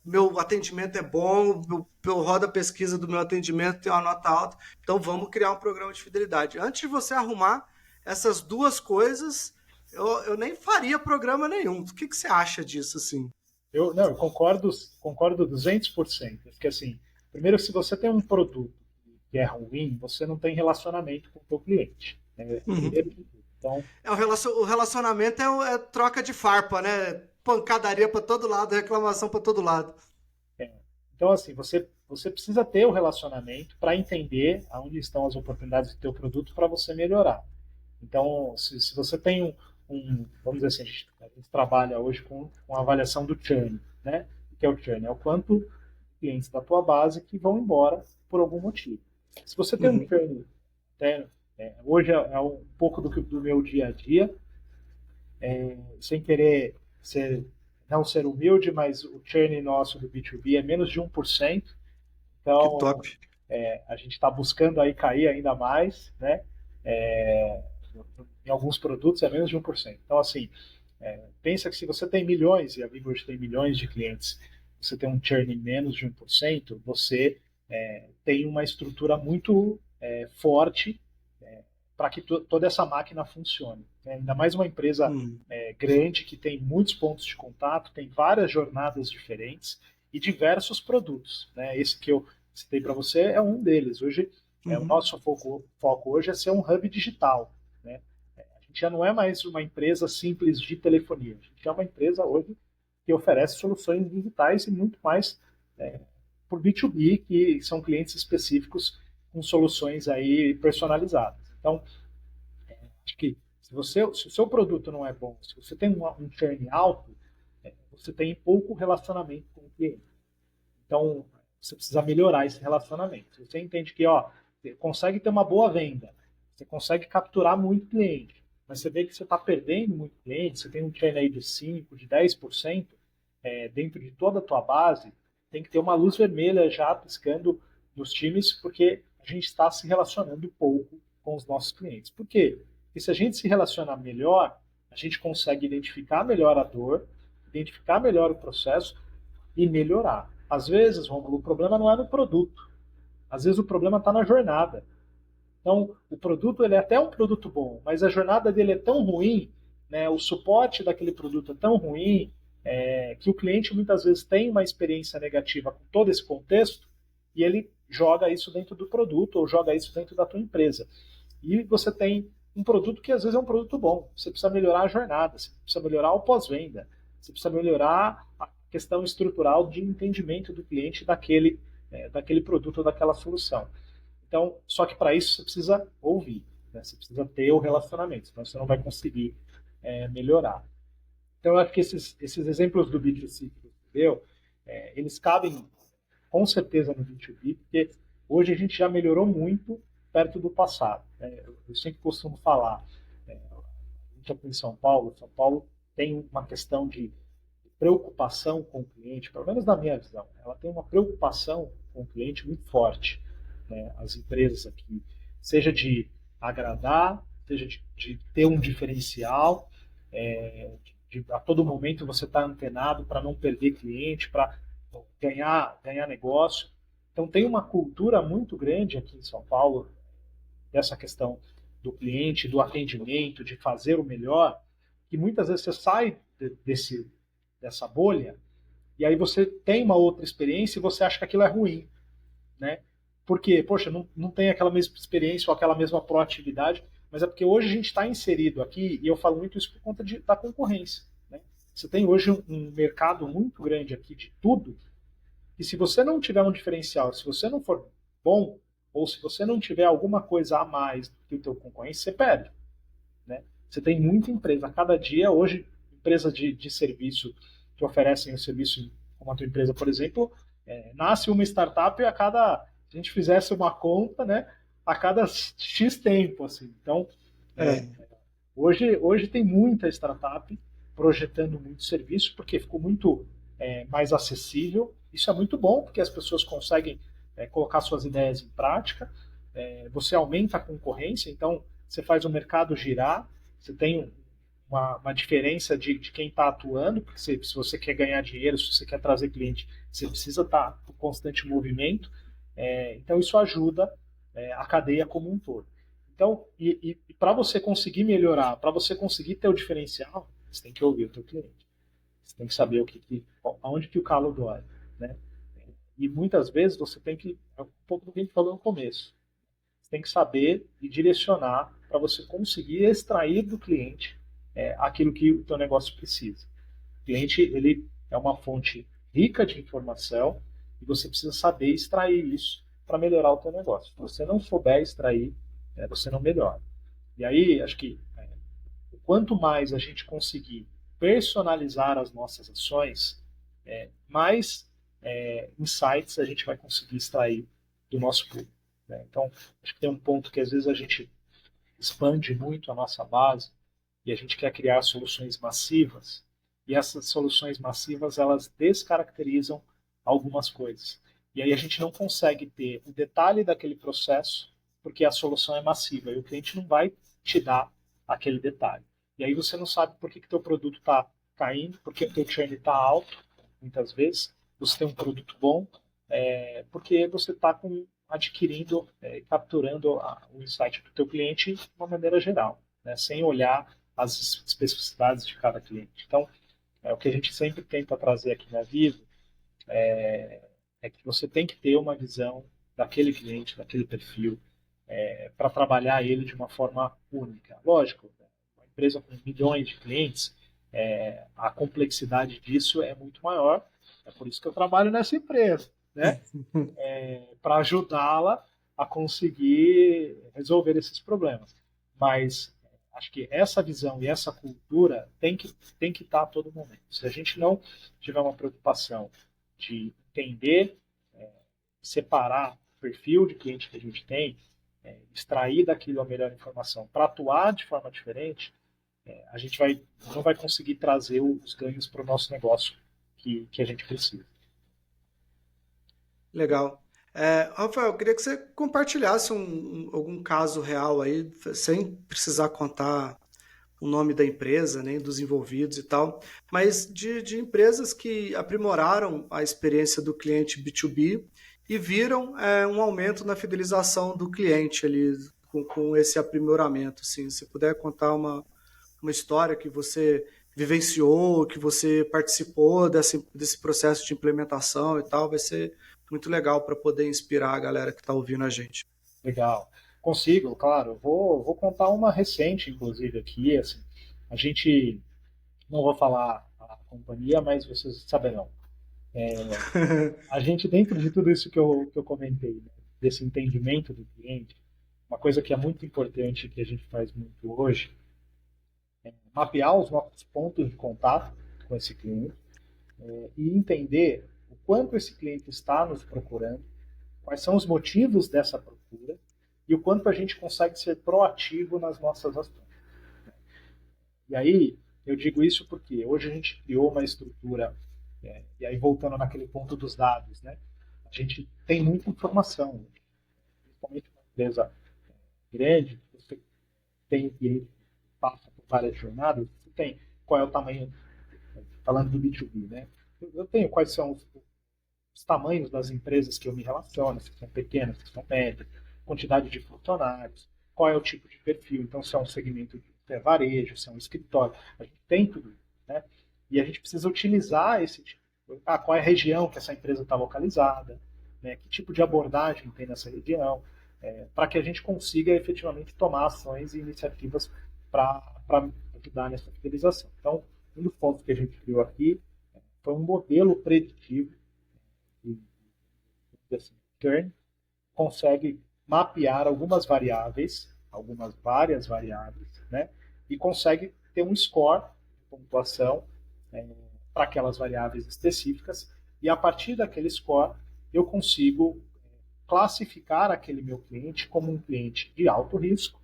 meu atendimento é bom, eu rodo a pesquisa do meu atendimento, tem uma nota alta, então vamos criar um programa de fidelidade. Antes de você arrumar essas duas coisas, eu nem faria programa nenhum. O que você acha disso, assim? Eu concordo 200%. Porque, assim, primeiro, se você tem um produto que é ruim, você não tem relacionamento com o seu cliente. Né? Primeiro de tudo. Então, o relacionamento é troca de farpa, né? Pancadaria para todo lado, reclamação para todo lado. Então, assim, você precisa ter o relacionamento para entender aonde estão as oportunidades do teu produto para você melhorar. Então, se você tem vamos dizer assim, a gente trabalha hoje com a avaliação do churn, né? O que é o churn? É o quanto clientes da tua base que vão embora por algum motivo. Se você tem um churn, hoje é um pouco do meu dia a dia, sem querer não ser humilde, mas o churn nosso do B2B é menos de 1%. Então, que top. A gente está buscando aí cair ainda mais, né? Em alguns produtos é menos de 1%. Então, assim, pensa que se você tem milhões, e a Vivo hoje tem milhões de clientes, você tem um churn em menos de 1%, você tem uma estrutura muito forte para que toda essa máquina funcione. Ainda mais uma empresa grande que tem muitos pontos de contato, tem várias jornadas diferentes e diversos produtos. Né? Esse que eu citei para você é um deles. Hoje, o nosso foco hoje é ser um hub digital. Né? A gente já não é mais uma empresa simples de telefonia. A gente é uma empresa hoje que oferece soluções digitais e muito mais por B2B, que são clientes específicos com soluções aí personalizadas. Então, acho que se o seu produto não é bom, se você tem um churn alto, você tem pouco relacionamento com o cliente. Então, você precisa melhorar esse relacionamento. Se você entende que você consegue ter uma boa venda, você consegue capturar muito cliente, mas você vê que você está perdendo muito cliente, você tem um churn aí de 5%, de 10%, dentro de toda a tua base, tem que ter uma luz vermelha já piscando nos times, porque a gente está se relacionando pouco com os nossos clientes. Por quê? Porque se a gente se relacionar melhor, a gente consegue identificar melhor a dor, identificar melhor o processo e melhorar. Às vezes, Romulo, o problema não é no produto. Às vezes o problema está na jornada. Então, o produto ele é até um produto bom, mas a jornada dele é tão ruim, né, o suporte daquele produto é tão ruim, que o cliente muitas vezes tem uma experiência negativa com todo esse contexto e ele joga isso dentro do produto ou joga isso dentro da tua empresa. E você tem um produto que às vezes é um produto bom. Você precisa melhorar a jornada, você precisa melhorar o pós-venda, você precisa melhorar a questão estrutural de entendimento do cliente daquele produto ou daquela solução. Então, só que para isso você precisa ouvir, né? Você precisa ter o relacionamento, senão você não vai conseguir melhorar. Então, eu acho que esses exemplos do B2C que você deu, eles cabem com certeza no B2B, porque hoje a gente já melhorou muito perto do passado. Eu sempre costumo falar, a gente aqui em São Paulo tem uma questão de preocupação com o cliente, pelo menos na minha visão, ela tem uma preocupação com o cliente muito forte, né? As empresas aqui, seja de agradar, seja de ter um diferencial, a todo momento você está antenado para não perder cliente, para ganhar negócio. Então tem uma cultura muito grande aqui em São Paulo dessa questão do cliente, do atendimento, de fazer o melhor, que muitas vezes você sai dessa bolha e aí você tem uma outra experiência e você acha que aquilo é ruim, né? Porque, poxa, não tem aquela mesma experiência ou aquela mesma proatividade, mas é porque hoje a gente está inserido aqui, e eu falo muito isso por conta da concorrência, né? Você tem hoje um mercado muito grande aqui de tudo, e se você não tiver um diferencial, se você não for bom, ou se você não tiver alguma coisa a mais do que o teu concorrente, você perde, né? Você tem muita empresa, a cada dia, hoje, empresas de serviço que oferecem o serviço, como a tua empresa, por exemplo, nasce uma startup se a gente fizesse uma conta, né, a cada X tempo, assim. Então, hoje tem muita startup projetando muito serviço, porque ficou muito mais acessível. Isso é muito bom, porque as pessoas conseguem colocar suas ideias em prática. Você aumenta a concorrência, então você faz o mercado girar, você tem uma diferença de quem está atuando, porque se você quer ganhar dinheiro, se você quer trazer cliente, você precisa estar em constante movimento. Então isso ajuda a cadeia como um todo. Então, e para você conseguir melhorar, para você conseguir ter o diferencial, você tem que ouvir o teu cliente. Você tem que saber aonde que o calo dói, né? E muitas vezes você tem que, é um pouco do que a gente falou no começo, você tem que saber e direcionar para você conseguir extrair do cliente aquilo que o teu negócio precisa. O cliente, ele é uma fonte rica de informação e você precisa saber extrair isso para melhorar o teu negócio. Se você não souber extrair, você não melhora. E aí, acho que o quanto mais a gente conseguir personalizar as nossas ações, mais insights a gente vai conseguir extrair do nosso público, né? Então, acho que tem um ponto que às vezes a gente expande muito a nossa base e a gente quer criar soluções massivas, e essas soluções massivas elas descaracterizam algumas coisas. E aí a gente não consegue ter o detalhe daquele processo, porque a solução é massiva e o cliente não vai te dar aquele detalhe. E aí você não sabe por que teu produto está caindo, por que o teu churn está alto, muitas vezes. Você tem um produto bom, porque você está adquirindo, capturando o insight do teu cliente de uma maneira geral, né, sem olhar as especificidades de cada cliente. Então, o que a gente sempre tenta trazer aqui na Vivo é que você tem que ter uma visão daquele cliente, daquele perfil, para trabalhar ele de uma forma única. Lógico, uma empresa com milhões de clientes, a complexidade disso é muito maior. É por isso que eu trabalho nessa empresa, né? Para ajudá-la a conseguir resolver esses problemas. Mas acho que essa visão e essa cultura tem que estar a todo momento. Se a gente não tiver uma preocupação de entender, separar o perfil de cliente que a gente tem, extrair daquilo a melhor informação para atuar de forma diferente, a gente não vai conseguir trazer os ganhos para o nosso negócio que a gente precisa. Legal. Rafael, eu queria que você compartilhasse algum caso real aí, sem precisar contar o nome da empresa, nem dos envolvidos e tal, mas de empresas que aprimoraram a experiência do cliente B2B e viram um aumento na fidelização do cliente ali com esse aprimoramento. Assim, se puder contar uma história que você vivenciou, que você participou desse processo de implementação e tal, vai ser muito legal para poder inspirar a galera que está ouvindo a gente. Legal. Consigo, claro. Vou contar uma recente, inclusive, aqui. Assim, a gente, não vou falar a companhia, mas vocês saberão. A gente, dentro de tudo isso que eu comentei, né, desse entendimento do cliente, uma coisa que é muito importante que a gente faz muito hoje é mapear os nossos pontos de contato com esse cliente e entender o quanto esse cliente está nos procurando, quais são os motivos dessa procura e o quanto a gente consegue ser proativo nas nossas ações. E aí, eu digo isso porque hoje a gente criou uma estrutura, e aí voltando naquele ponto dos dados, né? A gente tem muita informação, principalmente uma empresa grande, você tem cliente que passa por várias jornadas, você tem qual é o tamanho, falando do B2B, né? Eu tenho quais são os tamanhos das empresas que eu me relaciono, se são pequenas, se são médias, quantidade de funcionários, qual é o tipo de perfil, então se é um segmento de varejo, se é um escritório, a gente tem tudo isso, né? E a gente precisa utilizar esse tipo, qual é a região que essa empresa está localizada, né? Que tipo de abordagem tem nessa região, para que a gente consiga efetivamente tomar ações e iniciativas para ajudar nessa fidelização. Então, um dos pontos que a gente criou aqui foi um modelo preditivo desse Kern, consegue mapear algumas variáveis, algumas várias variáveis, né? E consegue ter um score de pontuação para aquelas variáveis específicas, e a partir daquele score eu consigo classificar aquele meu cliente como um cliente de alto risco,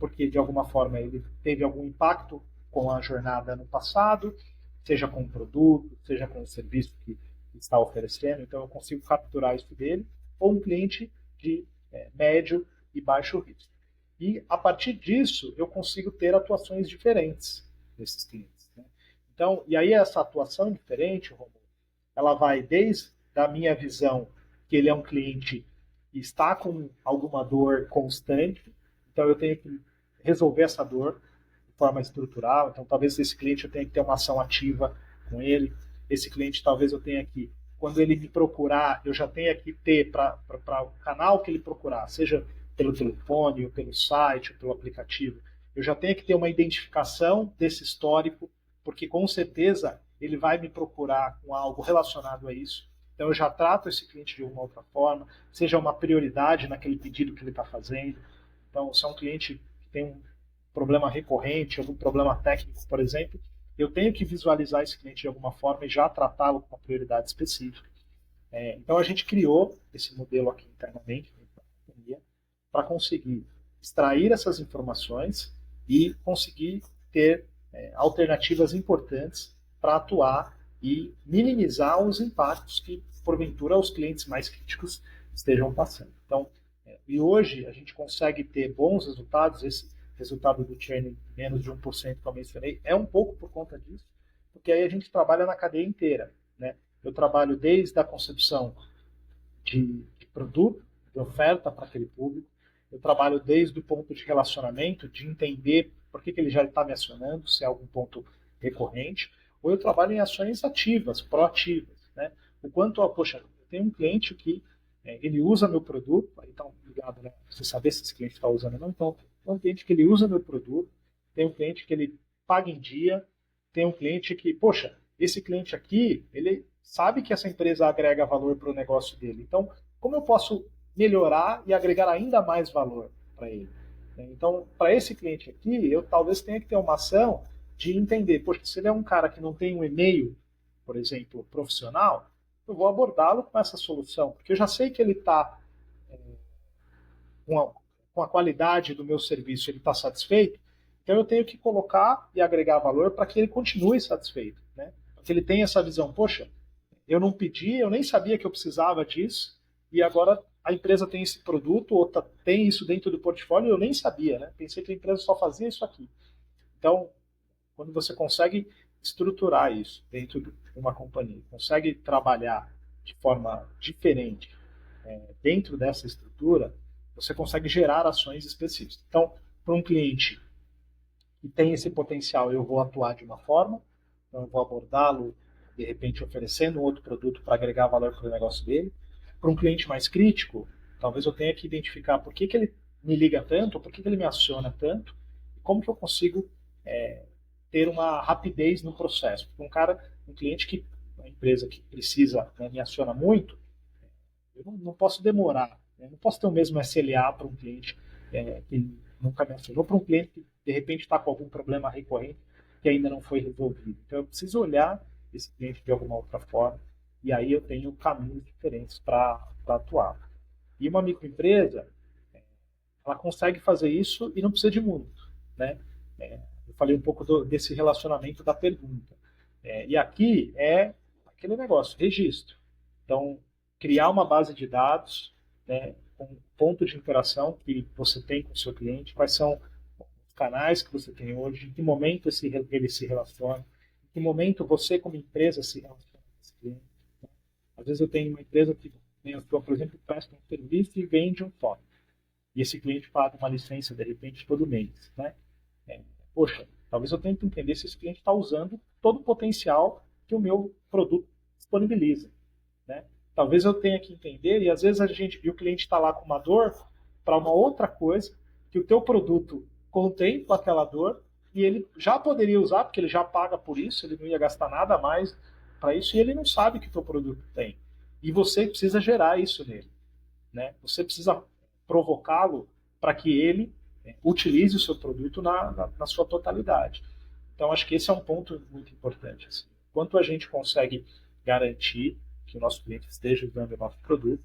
porque de alguma forma ele teve algum impacto com a jornada no passado, seja com o produto, seja com o serviço que está oferecendo, então eu consigo capturar isso dele, ou um cliente de médio e baixo risco. E a partir disso eu consigo ter atuações diferentes desses clientes, né? Então, e aí essa atuação diferente, Romulo, ela vai desde a minha visão que ele é um cliente que está com alguma dor constante, então eu tenho que resolver essa dor de forma estrutural, então talvez esse cliente eu tenha que ter uma ação ativa com ele, esse cliente talvez eu tenha que, quando ele me procurar, eu já tenha que ter para o canal que ele procurar, seja pelo telefone, ou pelo site, ou pelo aplicativo, eu já tenho que ter uma identificação desse histórico, porque com certeza ele vai me procurar com algo relacionado a isso. Então eu já trato esse cliente de uma outra forma, seja uma prioridade naquele pedido que ele está fazendo. Então, se é um cliente que tem um problema recorrente, algum problema técnico, por exemplo, eu tenho que visualizar esse cliente de alguma forma e já tratá-lo com uma prioridade específica. Então a gente criou esse modelo aqui internamente para conseguir extrair essas informações e conseguir ter alternativas importantes para atuar e minimizar os impactos que, porventura, os clientes mais críticos estejam passando. Então, e hoje a gente consegue ter bons resultados, esse resultado do churn menos de 1% que eu mencionei, é um pouco por conta disso, porque aí a gente trabalha na cadeia inteira, né? Eu trabalho desde a concepção de produto, de oferta para aquele público, eu trabalho desde o ponto de relacionamento, de entender por que ele já está me acionando, se é algum ponto recorrente, ou eu trabalho em ações ativas, proativas, né? O quanto, poxa, eu tenho um cliente que ele usa meu produto, aí está ligado, né? Você saber se esse cliente está usando ou não, então tem um cliente que ele usa meu produto, tem um cliente que ele paga em dia, tem um cliente que, poxa, esse cliente aqui, ele sabe que essa empresa agrega valor para o negócio dele. Então, como eu posso melhorar e agregar ainda mais valor para ele? Então, para esse cliente aqui, eu talvez tenha que ter uma ação de entender, poxa, se ele é um cara que não tem um e-mail, por exemplo, profissional, eu vou abordá-lo com essa solução, porque eu já sei que ele está com a qualidade do meu serviço, ele está satisfeito, então eu tenho que colocar e agregar valor para que ele continue satisfeito, né? Porque ele tem essa visão, poxa, eu não pedi, eu nem sabia que eu precisava disso, e agora a empresa tem esse produto, ou tem isso dentro do portfólio, e eu nem sabia, né? Pensei que a empresa só fazia isso aqui. Então, quando você consegue estruturar isso dentro de uma companhia, consegue trabalhar de forma diferente dentro dessa estrutura, você consegue gerar ações específicas. Então, para um cliente que tem esse potencial, eu vou atuar de uma forma, então eu vou abordá-lo, de repente oferecendo um outro produto para agregar valor para o negócio dele. Para um cliente mais crítico, talvez eu tenha que identificar por que ele me liga tanto, por que ele me aciona tanto, e como que eu consigo ter uma rapidez no processo. Porque um cliente que, uma empresa que precisa, né, me aciona muito, eu não posso demorar, né? Não posso ter o mesmo SLA para um cliente que nunca me acionou, para um cliente que de repente está com algum problema recorrente que ainda não foi resolvido. Então eu preciso olhar esse cliente de alguma outra forma e aí eu tenho caminhos diferentes para atuar. E uma microempresa, ela consegue fazer isso e não precisa de muito, né? Eu falei um pouco desse relacionamento da pergunta. E aqui é aquele negócio, registro. Então, criar uma base de dados, né, com ponto de interação que você tem com o seu cliente, quais são os canais que você tem hoje, em que momento ele se relaciona, em que momento você, como empresa, se relaciona com esse cliente. Às vezes eu tenho uma empresa que, por exemplo, presta um serviço e vende um software. E esse cliente paga uma licença, de repente, todo mês. Né? Poxa, talvez eu tenha que entender se esse cliente está usando todo o potencial que o meu produto disponibiliza. Né? Talvez eu tenha que entender, e às vezes o cliente está lá com uma dor para uma outra coisa, que o teu produto contempla aquela dor, e ele já poderia usar, porque ele já paga por isso, ele não ia gastar nada a mais para isso, e ele não sabe que o teu produto tem. E você precisa gerar isso nele. Né? Você precisa provocá-lo para que ele utilize o seu produto na sua totalidade. Então, acho que esse é um ponto muito importante. Assim. Quanto a gente consegue garantir que o nosso cliente esteja usando o nosso produto,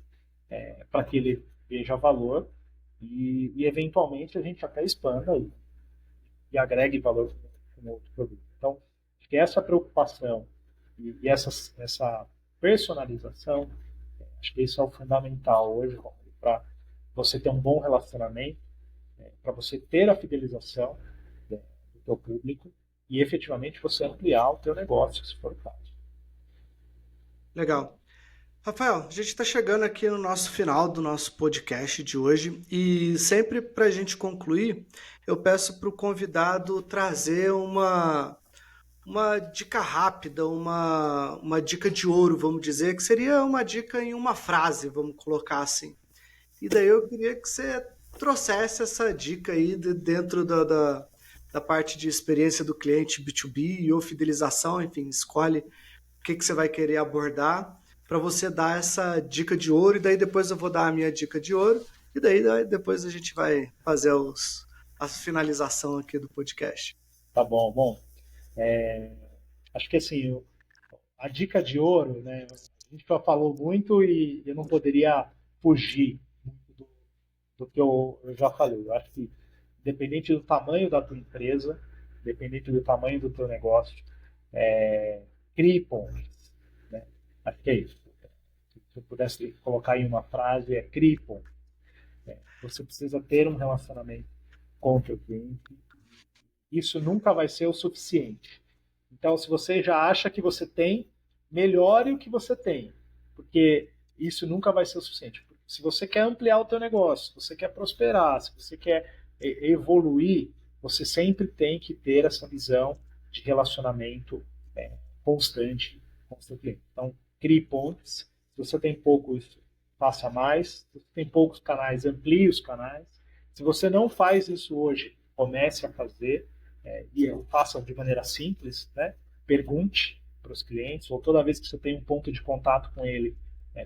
para que ele veja valor e, eventualmente, a gente até expanda e agregue valor com outro produto. Então, acho que essa preocupação e essa personalização, acho que isso é o fundamental hoje para você ter um bom relacionamento, para você ter a fidelização do teu público e efetivamente você ampliar o teu negócio, se for o caso. Legal. Rafael, a gente está chegando aqui no nosso final do nosso podcast de hoje e sempre para a gente concluir, eu peço para o convidado trazer uma dica rápida, uma dica de ouro, vamos dizer, que seria uma dica em uma frase, vamos colocar assim. E daí eu queria que você trouxesse essa dica aí dentro da parte de experiência do cliente B2B ou fidelização, enfim, escolhe o que você vai querer abordar para você dar essa dica de ouro, e daí depois eu vou dar a minha dica de ouro, e daí depois a gente vai fazer a finalização aqui do podcast. Tá bom, bom. Acho que assim, a dica de ouro, né? A gente já falou muito e eu não poderia fugir muito do que eu já falei. Eu acho que, independente do tamanho da tua empresa, independente do tamanho do teu negócio, crie pontos. Né? Acho que é isso. Se eu pudesse colocar em uma frase, crie pontos. Você precisa ter um relacionamento com o teu cliente. Isso nunca vai ser o suficiente. Então, se você já acha que você tem, melhore o que você tem, porque isso nunca vai ser o suficiente. Se você quer ampliar o teu negócio, se você quer prosperar, se você quer evoluir, você sempre tem que ter essa visão de relacionamento constante com o seu cliente. Então, crie pontes. Se você tem poucos, faça mais. Se você tem poucos canais, amplie os canais. Se você não faz isso hoje, comece a fazer. E faça de maneira simples, né? Pergunte para os clientes, ou toda vez que você tem um ponto de contato com ele,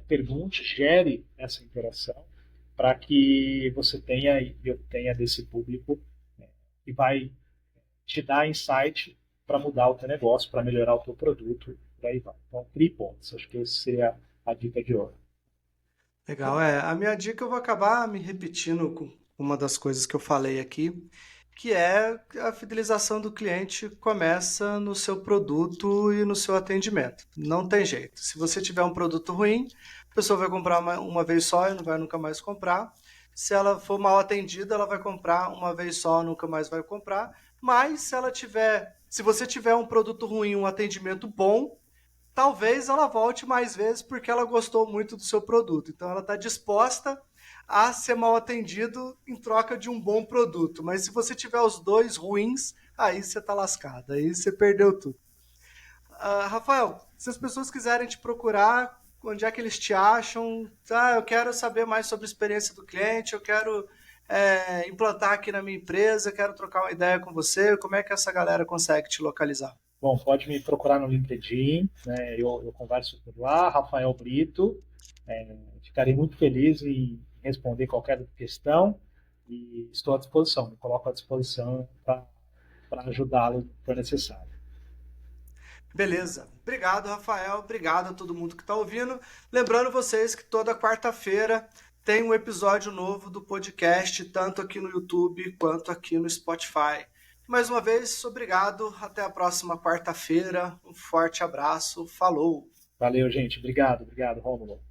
pergunte, gere essa interação para que você tenha e obtenha desse público que vai te dar insight para mudar o teu negócio, para melhorar o teu produto, por aí vai. Então, crie pontos. Acho que essa seria a dica de ouro. Legal, a minha dica eu vou acabar me repetindo com uma das coisas que eu falei aqui, que é a fidelização do cliente começa no seu produto e no seu atendimento. Não tem jeito. Se você tiver um produto ruim, a pessoa vai comprar uma vez só e não vai nunca mais comprar. Se ela for mal atendida, ela vai comprar uma vez só, nunca mais vai comprar. Mas se você tiver um produto ruim, um atendimento bom, talvez ela volte mais vezes porque ela gostou muito do seu produto. Então ela está disposta a ser mal atendido em troca de um bom produto. Mas se você tiver os dois ruins, aí você está lascado, aí você perdeu tudo. Rafael, se as pessoas quiserem te procurar, onde é que eles te acham? Ah, eu quero saber mais sobre a experiência do cliente, eu quero implantar aqui na minha empresa, quero trocar uma ideia com você. Como é que essa galera consegue te localizar? Bom, pode me procurar no LinkedIn, né? Eu converso por lá, Rafael Brito. Ficarei muito feliz em responder qualquer questão e estou à disposição, me coloco à disposição para ajudá-lo se for necessário. Beleza. Obrigado, Rafael. Obrigado a todo mundo que está ouvindo. Lembrando vocês que toda quarta-feira tem um episódio novo do podcast, tanto aqui no YouTube quanto aqui no Spotify. Mais uma vez, obrigado. Até a próxima quarta-feira. Um forte abraço. Falou! Valeu, gente. Obrigado, Rômulo.